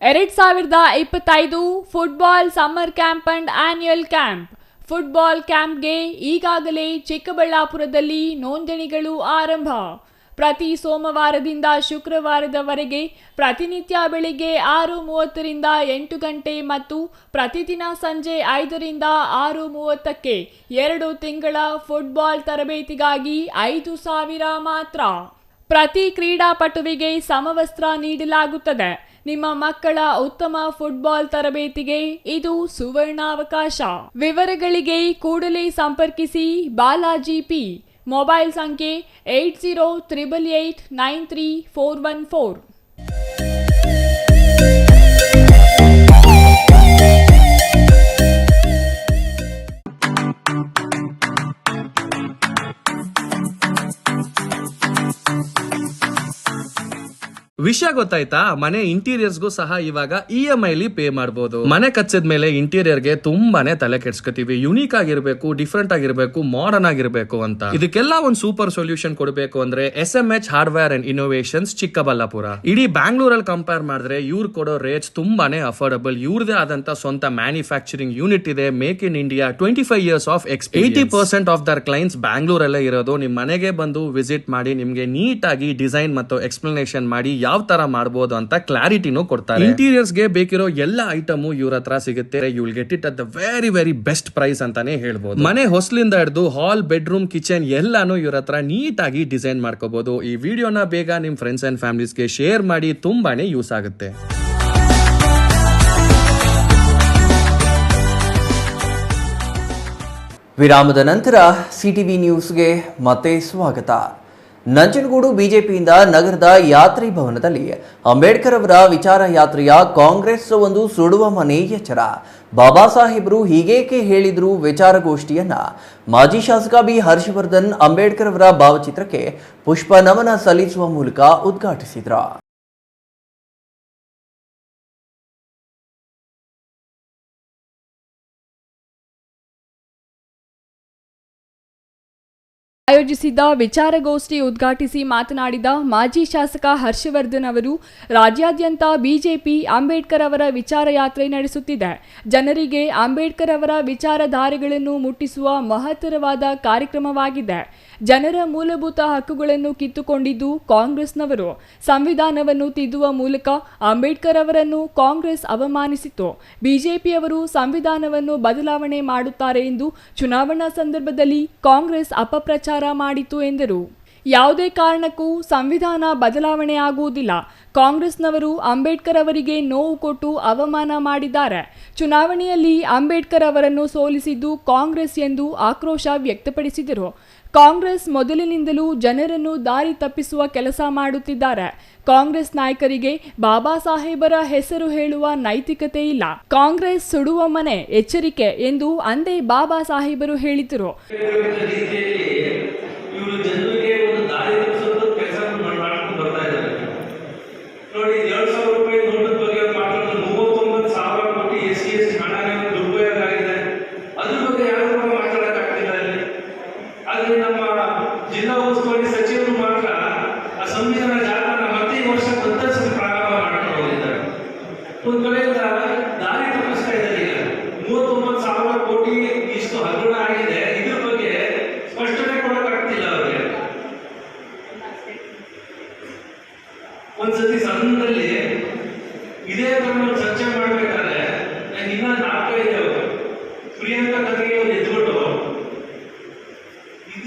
ಎರಡ್ 2025 football summer camp and annual camp. Football ಕ್ಯಾಂಪ್ಗೆ ಈಗಾಗಲೇ ಚಿಕ್ಕಬಳ್ಳಾಪುರದಲ್ಲಿ ನೋಂದಣಿಗಳು ಆರಂಭ. ಪ್ರತಿ ಸೋಮವಾರದಿಂದ ಶುಕ್ರವಾರದವರೆಗೆ ಪ್ರತಿನಿತ್ಯ ಬೆಳಿಗ್ಗೆ 6:30ರಿಂದ 8 ಗಂಟೆ ಮತ್ತು ಪ್ರತಿದಿನ ಸಂಜೆ 5ರಿಂದ 6:30ಕ್ಕೆ 2 ತಿಂಗಳ ಫುಟ್ಬಾಲ್ ತರಬೇತಿಗಾಗಿ 5,000 ಮಾತ್ರ. ಪ್ರತಿ ಕ್ರೀಡಾಪಟುವಿಗೆ ಸಮವಸ್ತ್ರ ನೀಡಲಾಗುತ್ತದೆ. ನಿಮ್ಮ ಮಕ್ಕಳ ಉತ್ತಮ ಫುಟ್ಬಾಲ್ ತರಬೇತಿಗೆ ಇದು ಸುವರ್ಣಾವಕಾಶ. ವಿವರಗಳಿಗೆ ಕೂಡಲೇ ಸಂಪರ್ಕಿಸಿ ಬಾಲಾಜಿ ಪಿ. ಮೊಬೈಲ್ ಸಂಖ್ಯೆ 8088893414. ವಿಷಯ ಗೊತ್ತಾಯ್ತಾ? ಮನೆ ಇಂಟೀರಿಯರ್ಸ್ಗೂ ಸಹ ಇವಾಗ EMI ಪೇ ಮಾಡಬಹುದು. ಮನೆ ಕಚ್ಚಿದ ಮೇಲೆ ಇಂಟೀರಿಯರ್ಗೆ ತುಂಬಾನೇ ತಲೆ ಕೆಡ್ಸ್ಕೊತೀವಿ. ಯುನೀಕ್ ಆಗಿರ್ಬೇಕು, ಡಿಫ್ರೆಂಟ್ ಆಗಿರ್ಬೇಕು, ಮಾಡರ್ನ್ ಆಗಿರ್ಬೇಕು ಅಂತ. ಇದಕ್ಕೆಲ್ಲ ಒಂದು ಸೂಪರ್ ಸೊಲ್ಯೂಷನ್ ಕೊಡಬೇಕು ಅಂದ್ರೆ SMH hardware and innovations Chikkaballapur. ಇಡೀ ಬ್ಯಾಂಗ್ಳೂರಲ್ಲಿ ಕಂಪೇರ್ ಮಾಡಿದ್ರೆ ಇವ್ರು ಕೊಡೋ ರೇಟ್ಸ್ ತುಂಬಾನೇ ಅಫೋರ್ಡಬಲ್. ಇವ್ರದೇ ಆದಂತ ಸ್ವಂತ ಮ್ಯಾನುಫ್ಯಾಕ್ಚರಿಂಗ್ ಯೂನಿಟ್ ಇದೆ. Make in India, 25 years of experience. 80% of their clients ಬ್ಯಾಂಗ್ಳೂರಲ್ಲೇ ಇರೋದು. ನಿಮ್ ಮನೆಗೆ ಬಂದು ವಿಸಿಟ್ ಮಾಡಿ ನಿಮ್ಗೆ ನೀಟ್ ಆಗಿ ಡಿಸೈನ್ ಮತ್ತು ಎಕ್ಸ್ಪ್ಲನೇಷನ್ ಮಾಡಿ ಯಾವ ತರ ಮಾಡಬಹುದು ಅಂತ ಕ್ಲಾರಿಟಿನೂ ಕೊಡ್ತಾರೆ. ಇಂಟೀರಿಯರ್ಸ್ ಗೆ ಬೇಕಿರೋ ಎಲ್ಲ ಐಟಮ್ ಇವ್ರ ಹತ್ರ ಸಿಗುತ್ತೆ. You will get it at the very very best price ಅಂತಾನೆ ಹೇಳ್ಬೋದು. ಮನೆ ಹೊಸಲಿಂದ ಹಿಡಿದು ಹಾಲ್, ಬೆಡ್ರೂಮ್, ಕಿಚನ್ ಎಲ್ಲಾನು ಇವ್ರ ಹತ್ರ ನೀಟ್ ಆಗಿ ಡಿಸೈನ್ ಮಾಡ್ಕೋಬಹುದು. ಈ ವಿಡಿಯೋನ ಬೇಗ ನಿಮ್ ಫ್ರೆಂಡ್ಸ್ ಅಂಡ್ ಫ್ಯಾಮಿಲೀಸ್ಗೆ ಶೇರ್ ಮಾಡಿ, ತುಂಬಾನೇ ಯೂಸ್ ಆಗುತ್ತೆ. ವಿರಾಮದ ನಂತರ CTV ನ್ಯೂಸ್ಗೆ ಮತ್ತೆ ಸ್ವಾಗತ. ನಂಜನಗೂಡು ಬಿಜೆಪಿಯಿಂದ ನಗರದ ಯಾತ್ರಿ ಭವನದಲ್ಲಿ ಅಂಬೇಡ್ಕರ್ ಅವರ ವಿಚಾರ ಯಾತ್ರೆಯ ಕಾಂಗ್ರೆಸ್ ಒಂದು ಸುಡುವ ಮನೆ ಎಚ್ಚರ. ಬಾಬಾ ಸಾಹೇಬರು ಹೀಗೇಕೆ ಹೇಳಿದ್ರು ವಿಚಾರಗೋಷ್ಠಿಯನ್ನ ಮಾಜಿ ಶಾಸಕ ಬಿ ಹರ್ಷವರ್ಧನ್ ಅಂಬೇಡ್ಕರ್ ಅವರ ಭಾವಚಿತ್ರಕ್ಕೆ ಪುಷ್ಪ ನಮನ ಸಲ್ಲಿಸುವ ಮೂಲಕ ಉದ್ಘಾಟಿಸಿದರು. ಆಯೋಜಿಸಿದ್ದ ವಿಚಾರಗೋಷ್ಠಿ ಉದ್ಘಾಟಿಸಿ ಮಾತನಾಡಿದ ಮಾಜಿ ಶಾಸಕ ಹರ್ಷವರ್ಧನ್ ಅವರು, ರಾಜ್ಯಾದ್ಯಂತ ಬಿಜೆಪಿ ಅಂಬೇಡ್ಕರ್ ಅವರ ವಿಚಾರ ಯಾತ್ರೆ ನಡೆಸುತ್ತಿದೆ. ಜನರಿಗೆ ಅಂಬೇಡ್ಕರ್ ಅವರ ವಿಚಾರಧಾರೆಗಳನ್ನು ಮುಟ್ಟಿಸುವ ಮಹತ್ತರವಾದ ಕಾರ್ಯಕ್ರಮವಾಗಿದೆ. ಜನರ ಮೂಲಭೂತ ಹಕ್ಕುಗಳನ್ನು ಕಿತ್ತುಕೊಂಡಿದ್ದು ಕಾಂಗ್ರೆಸ್ನವರು. ಸಂವಿಧಾನವನ್ನು ತಿದ್ದುವ ಮೂಲಕ ಅಂಬೇಡ್ಕರ್ ಅವರನ್ನು ಕಾಂಗ್ರೆಸ್ ಅವಮಾನಿಸಿತು. ಬಿಜೆಪಿಯವರು ಸಂವಿಧಾನವನ್ನು ಬದಲಾವಣೆ ಮಾಡುತ್ತಾರೆ ಎಂದು ಚುನಾವಣಾ ಸಂದರ್ಭದಲ್ಲಿ ಕಾಂಗ್ರೆಸ್ ಅಪಪ್ರಚಾರ ಮಾಡಿತು ಎಂದರು. ಯಾವುದೇ ಕಾರಣಕ್ಕೂ ಸಂವಿಧಾನ ಬದಲಾವಣೆ ಆಗುವುದಿಲ್ಲ. ಕಾಂಗ್ರೆಸ್ನವರು ಅಂಬೇಡ್ಕರ್ ಅವರಿಗೆ ನೋವು ಕೊಟ್ಟು ಅವಮಾನ ಮಾಡಿದ್ದಾರೆ. ಚುನಾವಣೆಯಲ್ಲಿ ಅಂಬೇಡ್ಕರ್ ಅವರನ್ನು ಸೋಲಿಸಿದ್ದು ಕಾಂಗ್ರೆಸ್ ಎಂದು ಆಕ್ರೋಶ ವ್ಯಕ್ತಪಡಿಸಿದರು. ಕಾಂಗ್ರೆಸ್ ಮೊದಲಿನಿಂದಲೂ ಜನರನ್ನು ದಾರಿ ತಪ್ಪಿಸುವ ಕೆಲಸ ಮಾಡುತ್ತಿದ್ದಾರೆ. ಕಾಂಗ್ರೆಸ್ ನಾಯಕರಿಗೆ ಬಾಬಾ ಸಾಹೇಬರ ಹೆಸರು ಹೇಳುವ ನೈತಿಕತೆ ಇಲ್ಲ. ಕಾಂಗ್ರೆಸ್ ಸುಡುವ ಮನೆ, ಎಚ್ಚರಿಕೆ ಎಂದು ಅಂದೇ ಬಾಬಾ ಸಾಹೇಬರು ಹೇಳಿದರು. ಜಿಲ್ಲಾ ಉಸ್ತುವಾರಿ ಸಚಿವರು ಮಾತ್ರ ಆ ಸಂವಿಧಾನ ಜಾಗರಣ ಮತ್ತೆ ಈ ವರ್ಷ ಪ್ರಾರಂಭ ಮಾಡ್ಕೊಂಡು ಹೋಗಿದ್ದಾರೆ. ಒಂದು ಕಡೆಯಿಂದ ದಾರಿ ತಪ್ಪಿಸ್ತಾ ಇದ್ದಾರೆ. ಈಗ 39,000 ಕೋಟಿ ಇಷ್ಟು ಹಗರಣ ಆಗಿದೆ. ಇದ್ರ ಬಗ್ಗೆ ಸ್ಪಷ್ಟನೆ ಕೊಡಕ್ಕಾಗ್ತಿಲ್ಲ ಅವರಿಗೆ. ಒಂದ್ಸತಿ ಸದನದಲ್ಲಿ ಇದೇ ತರ ಚರ್ಚೆ ಮಾಡ್ಬೇಕಾದ್ರೆ ಇನ್ನ 4 ಇದ್ದೇವೆ. ಪ್ರಿಯಾಂಕಾ ಖರ್ಗೆ ಅವರು ಎದ್ಬಿಟ್ಟು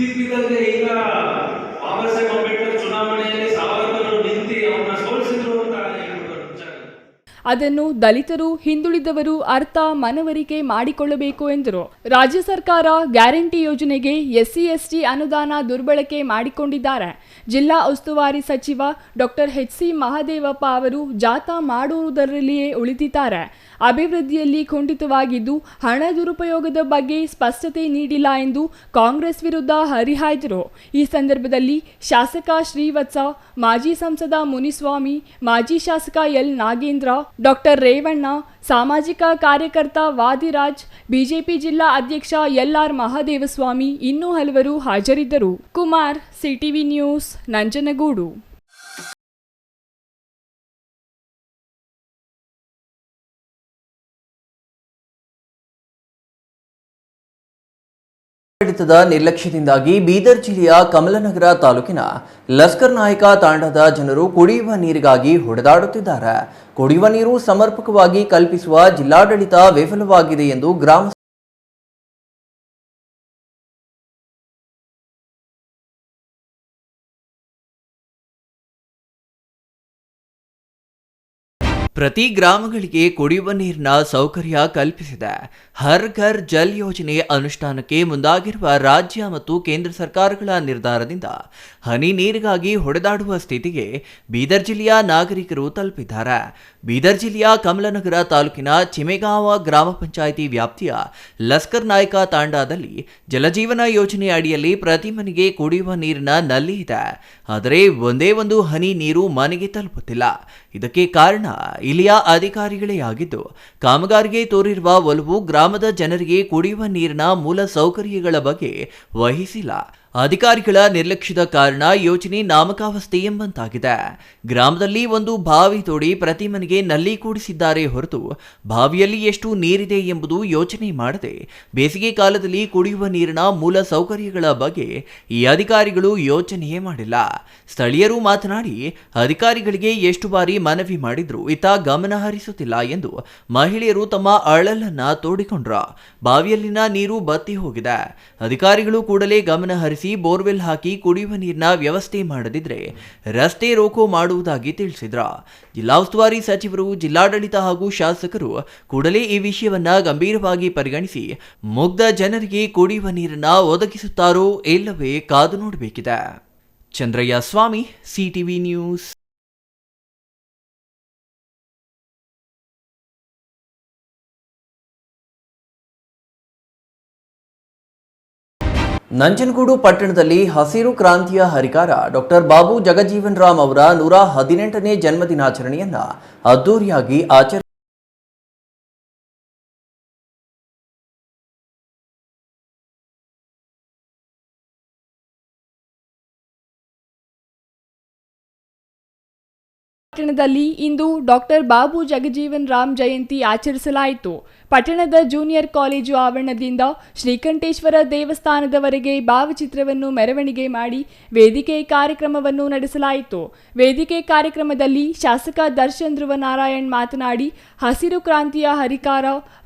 ಇದ್ದಿದ್ದಂತೆ ಈಗ ಬಾಬಾ ಸಾಹೇಬ್ ಅಂಬೇಡ್ಕರ್ ಚುನಾವಣೆಯಲ್ಲಿ ಸಾವರ್ಕರ್ ಅದನ್ನು ದಲಿತರು, ಹಿಂದುಳಿದವರು ಅರ್ಥ ಮನವರಿಕೆ ಮಾಡಿಕೊಳ್ಳಬೇಕು ಎಂದರು. ರಾಜ್ಯ ಸರ್ಕಾರ ಗ್ಯಾರಂಟಿ ಯೋಜನೆಗೆ SC ST ಅನುದಾನ ದುರ್ಬಳಕೆ ಮಾಡಿಕೊಂಡಿದ್ದಾರೆ. ಜಿಲ್ಲಾ ಉಸ್ತುವಾರಿ ಸಚಿವ ಡಾಕ್ಟರ್ HC ಮಹದೇವಪ್ಪ ಅವರು ಜಾಥಾ ಮಾಡುವುದರಲ್ಲಿಯೇ ಉಳಿದಿದ್ದಾರೆ. ಅಭಿವೃದ್ಧಿಯಲ್ಲಿ ಕುಂಠಿತವಾಗಿದ್ದು ಹಣ ದುರುಪಯೋಗದ ಬಗ್ಗೆ ಸ್ಪಷ್ಟತೆ ನೀಡಿಲ್ಲ ಎಂದು ಕಾಂಗ್ರೆಸ್ ವಿರುದ್ಧ ಹರಿಹಾಯ್ದರು. ಈ ಸಂದರ್ಭದಲ್ಲಿ ಶಾಸಕ ಶ್ರೀವತ್ಸ, ಮಾಜಿ ಸಂಸದ ಮುನಿಸ್ವಾಮಿ, ಮಾಜಿ ಶಾಸಕ L ನಾಗೇಂದ್ರ, ಡಾಕ್ಟರ್ ರೇವಣ್ಣ, ಸಾಮಾಜಿಕ ಕಾರ್ಯಕರ್ತ ವಾದಿರಾಜ್, ಬಿಜೆಪಿ ಜಿಲ್ಲಾ ಅಧ್ಯಕ್ಷ LR ಮಹದೇವಸ್ವಾಮಿ ಇನ್ನೂ ಹಲವರು ಹಾಜರಿದ್ದರು. Kumar, CTV news, Nanjangud. ಆಡಳಿತದ ನಿರ್ಲಕ್ಷ್ಯದಿಂದಾಗಿ ಬೀದರ್ ಜಿಲ್ಲೆಯ ಕಮಲನಗರ ತಾಲೂಕಿನ ಲಸ್ಕರ್ ನಾಯಕ ತಾಂಡಾದ ಜನರು ಕುಡಿಯುವ ನೀರಿಗಾಗಿ ಹೊಡೆದಾಡುತ್ತಿದ್ದಾರೆ. ಕುಡಿಯುವ ನೀರು ಸಮರ್ಪಕವಾಗಿ ಕಲ್ಪಿಸುವ ಜಿಲ್ಲಾಡಳಿತ ವಿಫಲವಾಗಿದೆ ಎಂದು ಗ್ರಾಮ ಪ್ರತಿ ಗ್ರಾಮಗಳಿಗೆ ಕುಡಿಯುವ ನೀರಿನ ಸೌಕರ್ಯ ಕಲ್ಪಿಸಿದೆ. ಹರ್ ಘರ್ ಜಲ್ ಯೋಜನೆ ಅನುಷ್ಠಾನಕ್ಕೆ ಮುಂದಾಗಿರುವ ರಾಜ್ಯ ಮತ್ತು ಕೇಂದ್ರ ಸರ್ಕಾರಗಳ ನಿರ್ಧಾರದಿಂದ ಹನಿ ನೀರಿಗಾಗಿ ಹೊಡೆದಾಡುವ ಸ್ಥಿತಿಗೆ ಬೀದರ್ ಜಿಲ್ಲೆಯ ನಾಗರಿಕರು ತಲುಪಿದ್ದಾರೆ. ಬೀದರ್ ಜಿಲ್ಲೆಯ ಕಮಲನಗರ ತಾಲೂಕಿನ ಚಿಮೆಗಾಂವ ಗ್ರಾಮ ಪಂಚಾಯಿತಿ ವ್ಯಾಪ್ತಿಯ ಲಸ್ಕರ್ ನಾಯಕ ತಾಂಡಾದಲ್ಲಿ ಜಲಜೀವನ ಯೋಜನೆ ಅಡಿಯಲ್ಲಿ ಪ್ರತಿ ಮನೆಗೆ ಕುಡಿಯುವ ನೀರಿನ ನಲ್ಲಿ ಇದೆ. ಆದರೆ ಒಂದೇ ಒಂದು ಹನಿ ನೀರು ಮನೆಗೆ ತಲುಪುತ್ತಿಲ್ಲ. ಇದಕ್ಕೆ ಕಾರಣ ಇಲ್ಲಿಯ ಅಧಿಕಾರಿಗಳೇ ಆಗಿದ್ದು, ಕಾಮಗಾರಿಗೆ ತೋರಿರುವ ಒಲವು ಗ್ರಾಮದ ಜನರಿಗೆ ಕುಡಿಯುವ ನೀರಿನ ಮೂಲ ಸೌಕರ್ಯಗಳ ಬಗ್ಗೆ ವಹಿಸಿಲ್ಲ. ಅಧಿಕಾರಿಗಳ ನಿರ್ಲಕ್ಷ್ಯದ ಕಾರಣ ಯೋಜನೆ ನಾಮಕಾವಸ್ಥೆ ಎಂಬಂತಾಗಿದೆ. ಗ್ರಾಮದಲ್ಲಿ ಒಂದು ಬಾವಿ ತೋಡಿ ಪ್ರತಿ ಮನೆಗೆ ನಲ್ಲಿ ಕೂಡಿಸಿದ್ದಾರೆ ಹೊರತು ಬಾವಿಯಲ್ಲಿ ಎಷ್ಟು ನೀರಿದೆ ಎಂಬುದು ಯೋಚನೆ ಮಾಡದೆ ಬೇಸಿಗೆ ಕಾಲದಲ್ಲಿ ಕುಡಿಯುವ ನೀರಿನ ಮೂಲ ಸೌಕರ್ಯಗಳ ಬಗ್ಗೆ ಈ ಅಧಿಕಾರಿಗಳು ಯೋಚನೆಯೇ ಮಾಡಿಲ್ಲ. ಸ್ಥಳೀಯರು ಮಾತನಾಡಿ ಅಧಿಕಾರಿಗಳಿಗೆ ಎಷ್ಟು ಬಾರಿ ಮನವಿ ಮಾಡಿದ್ರು ಇತ್ತ ಗಮನ ಹರಿಸುತ್ತಿಲ್ಲ ಎಂದು ಮಹಿಳೆಯರು ತಮ್ಮ ಅಳಲನ್ನ ತೋಡಿಕೊಂಡ್ರ. ಬಾವಿಯಲ್ಲಿನ ನೀರು ಬತ್ತಿ ಹೋಗಿದೆ. ಅಧಿಕಾರಿಗಳು ಕೂಡಲೇ ಗಮನ ಹರಿಸಿ ಬೋರ್ವೆಲ್ ಹಾಕಿ ಕುಡಿಯುವ ನೀರಿನ ವ್ಯವಸ್ಥೆ ಮಾಡದಿದ್ರೆ ರಸ್ತೆ ರೋಕೋ ಮಾಡುವುದಾಗಿ ತಿಳಿಸಿದ್ರ. ಜಿಲ್ಲಾ ಉಸ್ತುವಾರಿ ಸಚಿವರು, ಜಿಲ್ಲಾಡಳಿತ ಹಾಗೂ ಶಾಸಕರು ಕೂಡಲೇ ಈ ವಿಷಯವನ್ನ ಗಂಭೀರವಾಗಿ ಪರಿಗಣಿಸಿ ಮುಗ್ಧ ಜನರಿಗೆ ಕುಡಿಯುವ ನೀರನ್ನ ಒದಗಿಸುತ್ತಾರೋ ಇಲ್ಲವೇ ಕಾದು ನೋಡಬೇಕಿದೆ. ಚಂದ್ರಯ್ಯ ಸ್ವಾಮಿ, ಸಿಟಿವಿ ನ್ಯೂಸ್. ನಂಜನಗೂಡು ಪಟ್ಟಣದಲ್ಲಿ ಹಸಿರು ಕ್ರಾಂತಿಯ ಹರಿಕಾರ ಡಾಕ್ಟರ್ ಬಾಬು ಜಗಜೀವನ್ ರಾಮ್ ಅವರ 118ನೇ ಜನ್ಮದಿನಾಚರಣೆಯನ್ನ ಅದ್ದೂರಿಯಾಗಿ ಆಚರಿಸಲಾಯಿತು. ಪಟ್ಟಣದಲ್ಲಿ ಇಂದು ಡಾಕ್ಟರ್ ಬಾಬು ಜಗಜೀವನ್ ರಾಮ್ ಜಯಂತಿ ಆಚರಿಸಲಾಯಿತು. ಪಟ್ಟಣದ ಜೂನಿಯರ್ ಕಾಲೇಜು ಆವರಣದಿಂದ ಶ್ರೀಕಂಠೇಶ್ವರ ದೇವಸ್ಥಾನದವರೆಗೆ ಭಾವಚಿತ್ರವನ್ನು ಮೆರವಣಿಗೆ ಮಾಡಿ ವೇದಿಕೆ ಕಾರ್ಯಕ್ರಮವನ್ನು ನಡೆಸಲಾಯಿತು. ವೇದಿಕೆ ಕಾರ್ಯಕ್ರಮದಲ್ಲಿ ಶಾಸಕ ದರ್ಶನ್ ಧ್ರುವ ನಾರಾಯಣ್ ಮಾತನಾಡಿ, ಹಸಿರು ಕ್ರಾಂತಿಯ ಹರಿಕಾರ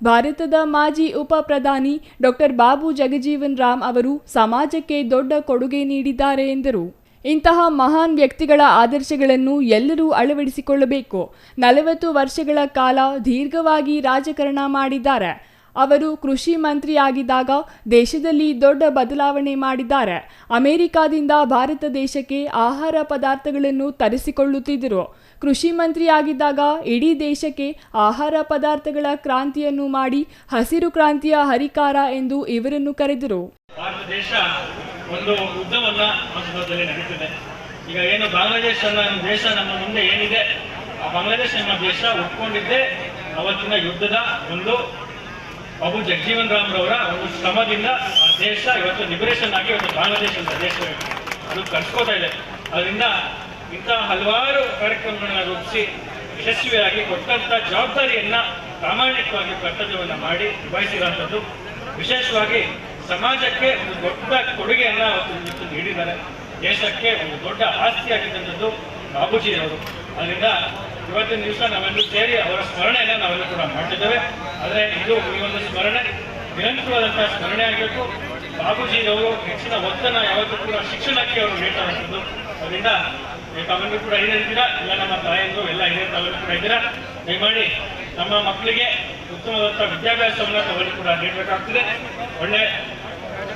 ಭಾರತದ ಮಾಜಿ ಉಪ ಪ್ರಧಾನಿ ಡಾಕ್ಟರ್ ಬಾಬು ಜಗಜೀವನ್ ರಾಮ್ ಅವರು ಸಮಾಜಕ್ಕೆ ದೊಡ್ಡ ಕೊಡುಗೆ ನೀಡಿದ್ದಾರೆ ಎಂದರು. ಇಂತಹ ಮಹಾನ್ ವ್ಯಕ್ತಿಗಳ ಆದರ್ಶಗಳನ್ನು ಎಲ್ಲರೂ ಅಳವಡಿಸಿಕೊಳ್ಳಬೇಕು. 40 ವರ್ಷಗಳ ಕಾಲ ದೀರ್ಘವಾಗಿ ರಾಜಕಾರಣ ಮಾಡಿದ್ದಾರೆ. ಅವರು ಕೃಷಿ ಮಂತ್ರಿಯಾಗಿದ್ದಾಗ ದೇಶದಲ್ಲಿ ದೊಡ್ಡ ಬದಲಾವಣೆ ಮಾಡಿದ್ದಾರೆ. ಅಮೆರಿಕಾದಿಂದ ಭಾರತ ದೇಶಕ್ಕೆ ಆಹಾರ ಪದಾರ್ಥಗಳನ್ನು ತರಿಸಿಕೊಳ್ಳುತ್ತಿದ್ದರು. ಕೃಷಿ ಮಂತ್ರಿಯಾಗಿದ್ದಾಗ ಇಡೀ ದೇಶಕ್ಕೆ ಆಹಾರ ಪದಾರ್ಥಗಳ ಕ್ರಾಂತಿಯನ್ನು ಮಾಡಿ ಹಸಿರು ಕ್ರಾಂತಿಯ ಹರಿಕಾರ ಎಂದು ಇವರನ್ನು ಕರೆದರು. ಭಾರತ ದೇಶ ಒಂದು ಯುದ್ಧವನ್ನ ಸಂದರ್ಭದಲ್ಲಿ ನಡೀತಿದೆ. ಈಗ ಏನು ಬಾಂಗ್ಲಾದೇಶ ದೇಶ ನಮ್ಮ ಮುಂದೆ ಏನಿದೆ, ಆ ಬಾಂಗ್ಲಾದೇಶ ನಮ್ಮ ದೇಶ ಒಪ್ಕೊಂಡಿದ್ದೆ ಅವತ್ತಿನ ಯುದ್ಧದ ಒಂದು ಬಾಬು ಜಗಜೀವನ್ ರಾಮ್ ರವರ ಒಂದು ಶ್ರಮದಿಂದ ಆ ದೇಶ ಇವತ್ತು ಲಿಬರೇಷನ್ ಆಗಿ ಇವತ್ತು ಬಾಂಗ್ಲಾದೇಶ ದೇಶ ಅದು ಕರ್ಸ್ಕೋತಾ ಇದೆ. ಅದರಿಂದ ಇಂತಹ ಹಲವಾರು ಕಾರ್ಯಕ್ರಮಗಳನ್ನ ರೂಪಿಸಿ ಯಶಸ್ವಿಯಾಗಿ ಕೊಟ್ಟಂತ ಜವಾಬ್ದಾರಿಯನ್ನ ಪ್ರಾಮಾಣಿಕವಾಗಿ ಕರ್ತವ್ಯವನ್ನ ಮಾಡಿ ನಿಭಾಯಿಸಿರುವಂಥದ್ದು. ವಿಶೇಷವಾಗಿ ಸಮಾಜಕ್ಕೆ ಒಂದು ದೊಡ್ಡ ಕೊಡುಗೆಯನ್ನ ಅವತ್ತು ನೀಡಿದ್ದಾರೆ. ದೇಶಕ್ಕೆ ಒಂದು ದೊಡ್ಡ ಆಸ್ತಿಯಾಗಿದ್ದಂಥದ್ದು ಬಾಬೂಜಿಯವರು. ಅದರಿಂದ ಇವತ್ತಿನ ದಿವಸ ನಾವೆಲ್ಲರೂ ಸೇರಿ ಅವರ ಸ್ಮರಣೆಯನ್ನ ನಾವೆಲ್ಲ ಕೂಡ ಮಾಡ್ತಿದ್ದೇವೆ. ಆದರೆ ಇದು ಈ ಒಂದು ಸ್ಮರಣೆ ನಿರಂತರವಾದಂತಹ ಸ್ಮರಣೆ ಆಗಬೇಕು. ಬಾಬೂಜಿಯವರು ಹೆಚ್ಚಿನ ಒತ್ತನ್ನು ಯಾವತ್ತೂ ಕೂಡ ಶಿಕ್ಷಣಕ್ಕೆ ಅವರು ನೀಡ್ತಾರಂಥದ್ದು. ಅದರಿಂದ ತಾವೆಲ್ಲರೂ ಕೂಡ ಹಿರಿಯರಿದ್ದೀರಾ, ಎಲ್ಲ ನಮ್ಮ ತಾಯಂದು ಎಲ್ಲ ಹಿರಿಯ ತಾವೆಲ್ಲರೂ ಕೂಡ ಇದ್ದೀರಾ. ದಯಮಾಡಿ ನಮ್ಮ ಮಕ್ಕಳಿಗೆ ಉತ್ತಮವಾದ ವಿದ್ಯಾಭ್ಯಾಸವನ್ನು ಅವರು ಕೂಡ ನೀಡಬೇಕಾಗ್ತದೆ. ಒಳ್ಳೆ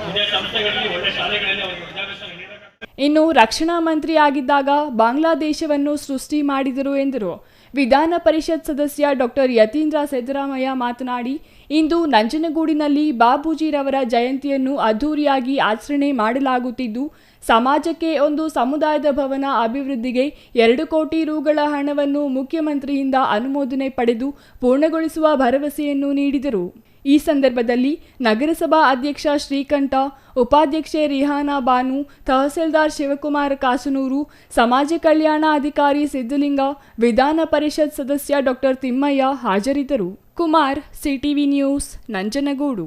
ವಿದ್ಯಾಸಂಸ್ಥೆಗಳಲ್ಲಿ, ಒಳ್ಳೆ ಶಾಲೆಗಳಲ್ಲಿ ಅವರು ವಿದ್ಯಾಭ್ಯಾಸ ನೀಡಬೇಕಾಗ್ತದೆ. ಇನ್ನು ರಕ್ಷಣಾ ಮಂತ್ರಿ ಆಗಿದ್ದಾಗ ಬಾಂಗ್ಲಾದೇಶವನ್ನು ಸೃಷ್ಟಿ ಮಾಡಿದರು ಎಂದರು. ವಿಧಾನ ಪರಿಷತ್ ಸದಸ್ಯ ಡಾಕ್ಟರ್ ಯತೀಂದ್ರ ಸಿದ್ದರಾಮಯ್ಯ ಮಾತನಾಡಿ, ಇಂದು ನಂಜನಗೂಡಿನಲ್ಲಿ ಬಾಬೂಜಿರವರ ಜಯಂತಿಯನ್ನು ಅದ್ಧೂರಿಯಾಗಿ ಆಚರಣೆ ಮಾಡಲಾಗುತ್ತಿದ್ದು, ಸಮಾಜಕ್ಕೆ ಒಂದು ಸಮುದಾಯದ ಭವನ ಅಭಿವೃದ್ಧಿಗೆ 2 ಕೋಟಿ ರುಗಳ ಹಣವನ್ನು ಮುಖ್ಯಮಂತ್ರಿಯಿಂದ ಅನುಮೋದನೆ ಪಡೆದು ಪೂರ್ಣಗೊಳಿಸುವ ಭರವಸೆಯನ್ನು ನೀಡಿದರು. ಈ ಸಂದರ್ಭದಲ್ಲಿ ನಗರಸಭಾ ಅಧ್ಯಕ್ಷ ಶ್ರೀಕಂಠ, ಉಪಾಧ್ಯಕ್ಷೆ ರಿಹಾನಾ ಬಾನು, ತಹಸೀಲ್ದಾರ್ ಶಿವಕುಮಾರ ಕಾಸನೂರು, ಸಮಾಜ ಕಲ್ಯಾಣ ಅಧಿಕಾರಿ ಸಿದ್ದಲಿಂಗ, ವಿಧಾನ ಪರಿಷತ್ ಸದಸ್ಯ ಡಾಕ್ಟರ್ ತಿಮ್ಮಯ್ಯ ಹಾಜರಿದ್ದರು. Kumar, CTV news, Nanjangud.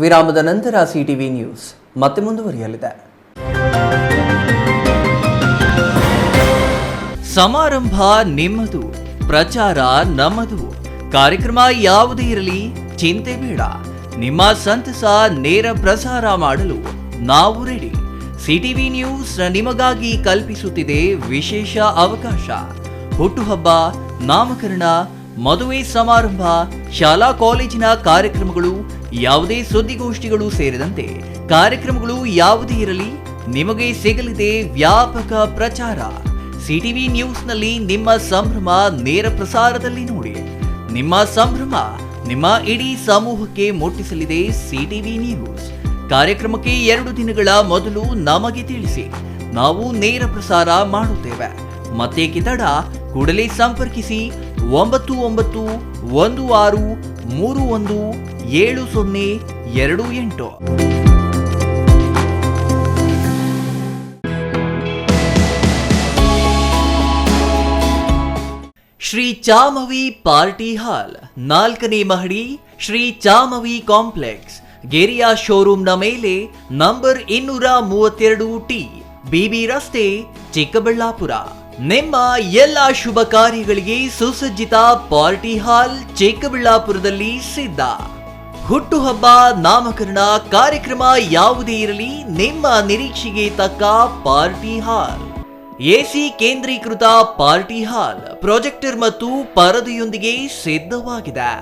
ವಿರಾಮದ ನಂತರ ಸಿಟಿವಿ ನ್ಯೂಸ್ ಮತ್ತೆ ಮುಂದುವರಿಯಲಿದೆ. ಸಮಾರಂಭ ನಿಮ್ಮದು, ಪ್ರಚಾರ ನಮ್ಮದು. ಕಾರ್ಯಕ್ರಮ ಯಾವುದೇ ಇರಲಿ ಚಿಂತೆ ಬೇಡ. ನಿಮ್ಮ ಸಂತಸ ನೇರ ಪ್ರಸಾರ ಮಾಡಲು ನಾವು ರೆಡಿ. ಸಿಟಿವಿ ನ್ಯೂಸ್ ನಿಮಗಾಗಿ ಕಲ್ಪಿಸುತ್ತಿದೆ ವಿಶೇಷ ಅವಕಾಶ. ಹುಟ್ಟುಹಬ್ಬ, ನಾಮಕರಣ, ಮದುವೆ ಸಮಾರಂಭ, ಶಾಲಾ ಕಾಲೇಜಿನ ಕಾರ್ಯಕ್ರಮಗಳು, ಯಾವುದೇ ಸುದ್ದಿಗೋಷ್ಠಿಗಳು ಸೇರಿದಂತೆ ಕಾರ್ಯಕ್ರಮಗಳು ಯಾವುದೇ ಇರಲಿ ನಿಮಗೆ ಸಿಗಲಿದೆ ವ್ಯಾಪಕ ಪ್ರಚಾರ. ಸಿಟಿವಿ ನ್ಯೂಸ್ನಲ್ಲಿ ನಿಮ್ಮ ಸಂಭ್ರಮ ನೇರ ಪ್ರಸಾರದಲ್ಲಿ ನೋಡಿ. ನಿಮ್ಮ ಸಂಭ್ರಮ ನಿಮ್ಮ ಇಡೀ ಸಮೂಹಕ್ಕೆ ಮುಟ್ಟಿಸಲಿದೆ ಸಿಟಿವಿ ನ್ಯೂಸ್. ಕಾರ್ಯಕ್ರಮಕ್ಕೆ 2 ದಿನಗಳ ಮೊದಲು ನಮಗೆ ತಿಳಿಸಿ, ನಾವು ನೇರ ಪ್ರಸಾರ ಮಾಡುತ್ತೇವೆ. ಮತ್ತೆ ಕಿತಡ ಕೂಡಲೇ ಸಂಪರ್ಕಿಸಿ 9916317028. ಶ್ರೀ ಚಾಮವಿ ಪಾರ್ಟಿ ಹಾಲ್, 4ನೇ ಮಹಡಿ, ಶ್ರೀ ಚಾಮವಿ ಕಾಂಪ್ಲೆಕ್ಸ್, ಗೆರಿಯಾ ಶೋರೂಮ್ನ ಮೇಲೆ, ನಂಬರ್ 232T, ಬಿಬಿ ರಸ್ತೆ, ಚಿಕ್ಕಬಳ್ಳಾಪುರ. ನಿಮ್ಮ ಎಲ್ಲ ಶುಭ ಕಾರ್ಯಗಳಿಗೆ ಸುಸಜ್ಜಿತ ಪಾರ್ಟಿ ಹಾಲ್ ಚಿಕ್ಕಬಳ್ಳಾಪುರದಲ್ಲಿ ಸಿದ್ಧ. ಹುಟ್ಟುಹಬ್ಬ, ನಾಮಕರಣ, ಕಾರ್ಯಕ್ರಮ ಯಾವುದೇ ಇರಲಿ ನಿಮ್ಮ ನಿರೀಕ್ಷೆಗೆ ತಕ್ಕ ಪಾರ್ಟಿ ಹಾಲ್. ಎಸಿ ಕೇಂದ್ರೀಕೃತ ಪಾರ್ಟಿ ಹಾಲ್, ಪ್ರೊಜೆಕ್ಟರ್ ಮತ್ತು ಪರದೆಯೊಂದಿಗೆ ಸಿದ್ಧವಾಗಿದೆ.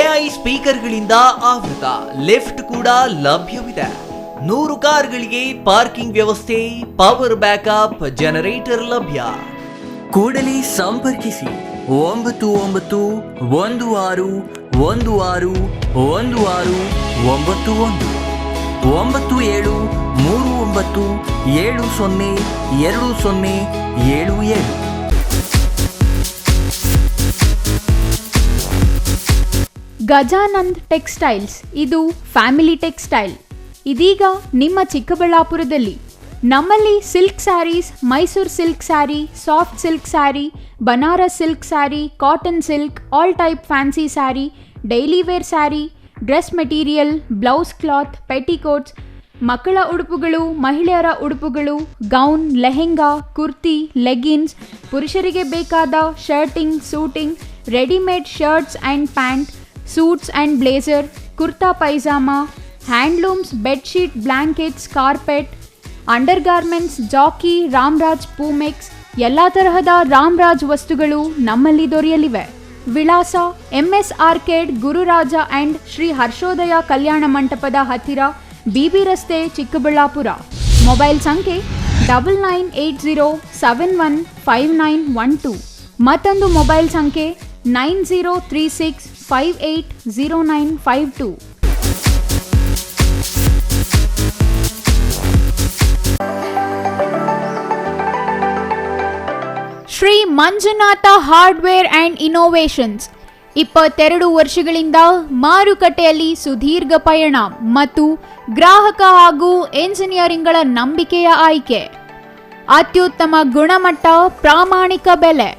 ಎಐ ಸ್ಪೀಕರ್ಗಳಿಂದ ಆವೃತ, ಲಿಫ್ಟ್ ಕೂಡ ಲಭ್ಯವಿದೆ. 100 ಕಾರ್ಗಳಿಗೆ ಪಾರ್ಕಿಂಗ್ ವ್ಯವಸ್ಥೆ, ಪವರ್ ಬ್ಯಾಕಪ್, ಜನರೇಟರ್ ಲಭ್ಯ. ಕೂಡಲೇ ಸಂಪರ್ಕಿಸಿ 9916161691 9739702077. ಗಜಾನಂದ್ ಟೆಕ್ಸ್ಟೈಲ್ಸ್, ಇದು ಫ್ಯಾಮಿಲಿ ಟೆಕ್ಸ್ಟೈಲ್. ಇದೀಗ ನಿಮ್ಮ ಚಿಕ್ಕಬಳ್ಳಾಪುರದಲ್ಲಿ. ನಮ್ಮಲ್ಲಿ silk sarees, Mysore silk saree, soft silk saree, Banaras silk saree, cotton silk, all type fancy saree, daily wear saree, dress material, blouse cloth, petticoats, ಮಕ್ಕಳ ಉಡುಪುಗಳು, ಮಹಿಳೆಯರ ಉಡುಪುಗಳು, ಗೌನ್, ಲೆಹೆಂಗಾ, ಕುರ್ತಿ, ಲೆಗಿನ್ಸ್, ಪುರುಷರಿಗೆ ಬೇಕಾದ shirting, suiting, readymade shirts and pants, suits and blazer, kurta pyjama, handlooms, bedsheet, blankets, carpet, under garments, Jockey, Ramraj, Poomex, ಎಲ್ಲ ತರಹದ ರಾಮ್ರಾಜ್ ವಸ್ತುಗಳು ನಮ್ಮಲ್ಲಿ ದೊರೆಯಲಿವೆ. ವಿಳಾಸ: MS arcade, Gururaja and Shri Harshodaya Kalyana ಮಂಟಪದ ಹತ್ತಿರ, ಬಿಬಿ ರಸ್ತೆ, ಚಿಕ್ಕಬಳ್ಳಾಪುರ. ಮೊಬೈಲ್ ಸಂಖ್ಯೆ 9980715912. ಮತ್ತೊಂದು ಮೊಬೈಲ್ ಸಂಖ್ಯೆ 9036580952. Shri Manjunatha hardware and innovations, 22 ವರ್ಷಗಳಿಂದ ಮಾರುಕಟ್ಟೆಯಲ್ಲಿ ಸುದೀರ್ಘ ಪಯಣ ಮತ್ತು ಗ್ರಾಹಕ ಹಾಗೂ ಎಂಜಿನಿಯರಿಂಗ್ಗಳ ನಂಬಿಕೆಯ ಆಯ್ಕೆ. ಅತ್ಯುತ್ತಮ ಗುಣಮಟ್ಟ, ಪ್ರಾಮಾಣಿಕ ಬೆಲೆ.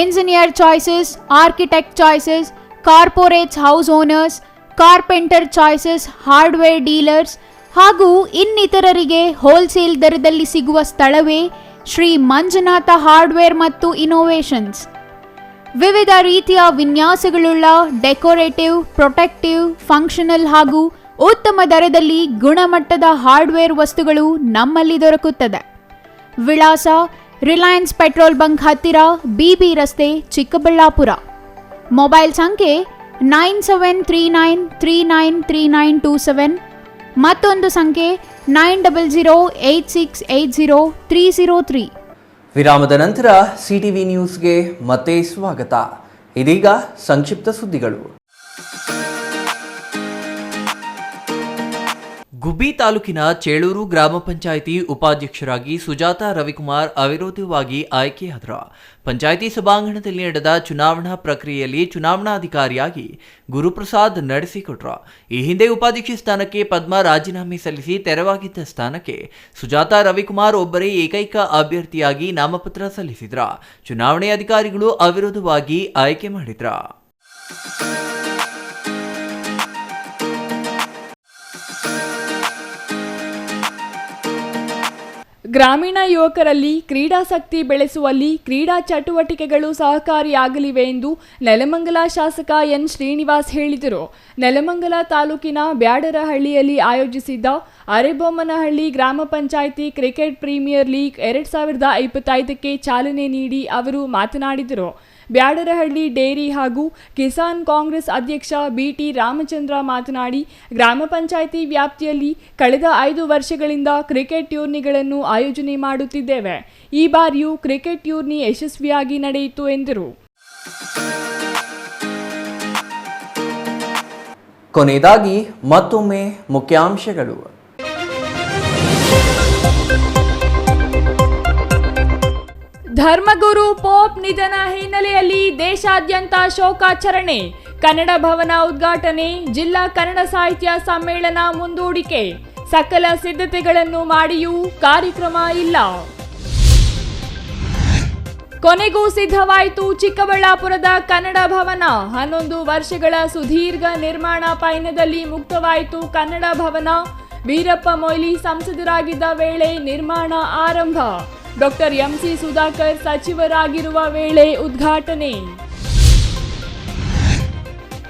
Engineer choices, architect choices, corporates house owners, carpenter choices, hardware dealers ಹಾಗೂ ಇನ್ನಿತರರಿಗೆ ಹೋಲ್ಸೇಲ್ ದರದಲ್ಲಿ ಸಿಗುವ ಸ್ಥಳವೇ ಶ್ರೀ ಮಂಜುನಾಥ ಹಾರ್ಡ್ವೇರ್ ಮತ್ತು ಇನೋವೇಷನ್ಸ್. ವಿವಿಧ ರೀತಿಯ ವಿನ್ಯಾಸಗಳುಳ್ಳ ಡೆಕೋರೇಟಿವ್, ಪ್ರೊಟೆಕ್ಟಿವ್, ಫಂಕ್ಷನಲ್ ಹಾಗೂ ಉತ್ತಮ ದರದಲ್ಲಿ ಗುಣಮಟ್ಟದ ಹಾರ್ಡ್ವೇರ್ ವಸ್ತುಗಳು ನಮ್ಮಲ್ಲಿ ದೊರಕುತ್ತದೆ. ವಿಳಾಸ ರಿಲಯನ್ಸ್ ಪೆಟ್ರೋಲ್ ಬಂಕ್ ಹತ್ತಿರ, BB ರಸ್ತೆ, ಚಿಕ್ಕಬಳ್ಳಾಪುರ. ಮೊಬೈಲ್ ಸಂಖ್ಯೆ 9739393927, ಮತ್ತೊಂದು ಸಂಖ್ಯೆ 9008680303. ವಿರಾಮದ ನಂತರ CTV ನ್ಯೂಸ್ಗೆ ಮತ್ತೆ ಸ್ವಾಗತ. ಇದೀಗ ಸಂಕ್ಷಿಪ್ತ ಸುದ್ದಿಗಳು. ಗುಬ್ಬಿ ತಾಲೂಕಿನ ಚೇಳೂರು ಗ್ರಾಮ ಪಂಚಾಯಿತಿ ಉಪಾಧ್ಯಕ್ಷರಾಗಿ ಸುಜಾತಾ ರವಿಕುಮಾರ್ ಅವಿರೋಧವಾಗಿ ಆಯ್ಕೆಯಾದರು. ಪಂಚಾಯಿತಿ ಸಭಾಂಗಣದಲ್ಲಿ ನಡೆದ ಚುನಾವಣಾ ಪ್ರಕ್ರಿಯೆಯಲ್ಲಿ ಚುನಾವಣಾಧಿಕಾರಿಯಾಗಿ ಗುರುಪ್ರಸಾದ್ ನಡೆಸಿಕೊಟ್ರು. ಈ ಹಿಂದೆ ಉಪಾಧ್ಯಕ್ಷ ಸ್ಥಾನಕ್ಕೆ ಪದ್ಮಾ ರಾಜೀನಾಮೆ ಸಲ್ಲಿಸಿ ತೆರವಾಗಿದ್ದ ಸ್ಥಾನಕ್ಕೆ ಸುಜಾತಾ ರವಿಕುಮಾರ್ ಒಬ್ಬರೇ ಏಕೈಕ ಅಭ್ಯರ್ಥಿಯಾಗಿ ನಾಮಪತ್ರ ಸಲ್ಲಿಸಿದ್ರು. ಚುನಾವಣೆ ಅಧಿಕಾರಿಗಳು ಅವಿರೋಧವಾಗಿ ಆಯ್ಕೆ ಮಾಡಿದ್ರು. ಗ್ರಾಮೀಣ ಯುವಕರಲ್ಲಿ ಕ್ರೀಡಾಸಕ್ತಿ ಬೆಳೆಸುವಲ್ಲಿ ಕ್ರೀಡಾ ಚಟುವಟಿಕೆಗಳು ಸಹಕಾರಿಯಾಗಲಿವೆ ಎಂದು ನೆಲಮಂಗಲ ಶಾಸಕ ಎನ್ ಶ್ರೀನಿವಾಸ್ ಹೇಳಿದರು. ನೆಲಮಂಗಲ ತಾಲೂಕಿನ ಬ್ಯಾಡರಹಳ್ಳಿಯಲ್ಲಿ ಆಯೋಜಿಸಿದ್ದ ಅರೆಬೊಮ್ಮನಹಳ್ಳಿ ಗ್ರಾಮ ಪಂಚಾಯಿತಿ ಕ್ರಿಕೆಟ್ ಪ್ರೀಮಿಯರ್ ಲೀಗ್ 2025ಕ್ಕೆ ಚಾಲನೆ ನೀಡಿ ಅವರು ಮಾತನಾಡಿದರು. ಬ್ಯಾಡರಹಳ್ಳಿ ಡೇರಿ ಹಾಗೂ ಕಿಸಾನ್ ಕಾಂಗ್ರೆಸ್ ಅಧ್ಯಕ್ಷ BT ರಾಮಚಂದ್ರ ಮಾತನಾಡಿ, ಗ್ರಾಮ ಪಂಚಾಯಿತಿ ವ್ಯಾಪ್ತಿಯಲ್ಲಿ ಕಳೆದ 5 ವರ್ಷಗಳಿಂದ ಕ್ರಿಕೆಟ್ ಟೂರ್ನಿಗಳನ್ನು ಆಯೋಜನೆ ಮಾಡುತ್ತಿದ್ದೇವೆ. ಈ ಬಾರಿಯೂ ಕ್ರಿಕೆಟ್ ಟೂರ್ನಿ ಯಶಸ್ವಿಯಾಗಿ ನಡೆಯಿತು ಎಂದರು. ಕೊನೆಯದಾಗಿ ಮತ್ತೊಮ್ಮೆ ಮುಖ್ಯಾಂಶಗಳು. ಧರ್ಮಗುರು ಪೋಪ್ ನಿಧನ ಹಿನ್ನೆಲೆಯಲ್ಲಿ ದೇಶಾದ್ಯಂತ ಶೋಕಾಚರಣೆ. ಕನ್ನಡ ಭವನ ಉದ್ಘಾಟನೆ, ಜಿಲ್ಲಾ ಕನ್ನಡ ಸಾಹಿತ್ಯ ಸಮ್ಮೇಳನ ಮುಂದೂಡಿಕೆ. ಸಕಲ ಸಿದ್ಧತೆಗಳನ್ನು ಮಾಡಿಯೂ ಕಾರ್ಯಕ್ರಮ ಇಲ್ಲ. ಕೊನೆಗೂ ಸಿದ್ಧವಾಯಿತು ಚಿಕ್ಕಬಳ್ಳಾಪುರದ ಕನ್ನಡ ಭವನ. 11 ವರ್ಷಗಳ ಸುದೀರ್ಘ ನಿರ್ಮಾಣ ಪಯಣದಲ್ಲಿ ಮುಕ್ತವಾಯಿತು ಕನ್ನಡ ಭವನ. ವೀರಪ್ಪ ಮೊಯ್ಲಿ ಸಂಸದರಾಗಿದ್ದ ವೇಳೆ ನಿರ್ಮಾಣ ಆರಂಭ. ಡಾಕ್ಟರ್ MC ಸುಧಾಕರ್ ಸಚಿವರಾಗಿರುವ ವೇಳೆ ಉದ್ಘಾಟನೆ.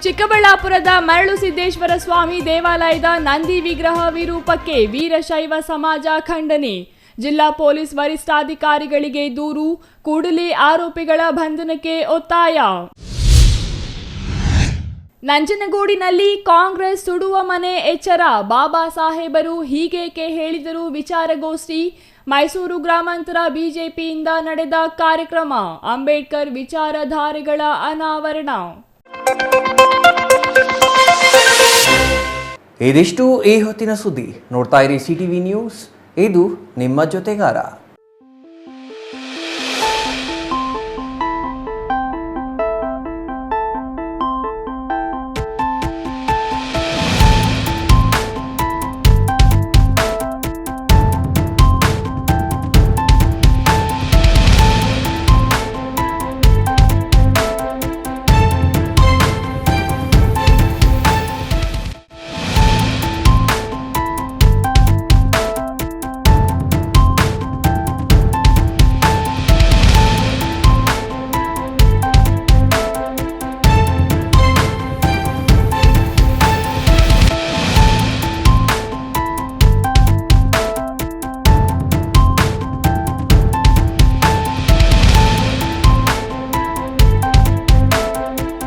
ಚಿಕ್ಕಬಳ್ಳಾಪುರದ ಮರಳುಸಿದ್ದೇಶ್ವರ ಸ್ವಾಮಿ ದೇವಾಲಯದ ನಂದಿ ವಿಗ್ರಹ ವಿರೂಪಕ್ಕೆ ವೀರಶೈವ ಸಮಾಜ ಖಂಡನೆ. ಜಿಲ್ಲಾ ಪೊಲೀಸ್ ವರಿಷ್ಠಾಧಿಕಾರಿಗಳಿಗೆ ದೂರು, ಕೂಡಲೇ ಆರೋಪಿಗಳ ಬಂಧನಕ್ಕೆ ಒತ್ತಾಯ. ನಂಜನಗೂಡಿನಲ್ಲಿ ಕಾಂಗ್ರೆಸ್ ಸುಡುವ ಮನೆ ಎಚ್ಚರ. ಬಾಬಾ ಸಾಹೇಬರು ಹೀಗೇಕೆ ಹೇಳಿದರು ವಿಚಾರಗೋಷ್ಠಿ. ಮೈಸೂರು ಗ್ರಾಮಾಂತರ ಬಿಜೆಪಿಯಿಂದ ನಡೆದ ಕಾರ್ಯಕ್ರಮ. ಅಂಬೇಡ್ಕರ್ ವಿಚಾರಧಾರೆಗಳ ಅನಾವರಣ. ಇದಿಷ್ಟು ಈ ಹೊತ್ತಿನ ಸುದ್ದಿ. ನೋಡ್ತಾ ಇರಿ CTV ನ್ಯೂಸ್, ಇದು ನಿಮ್ಮ ಜೊತೆಗಾರ.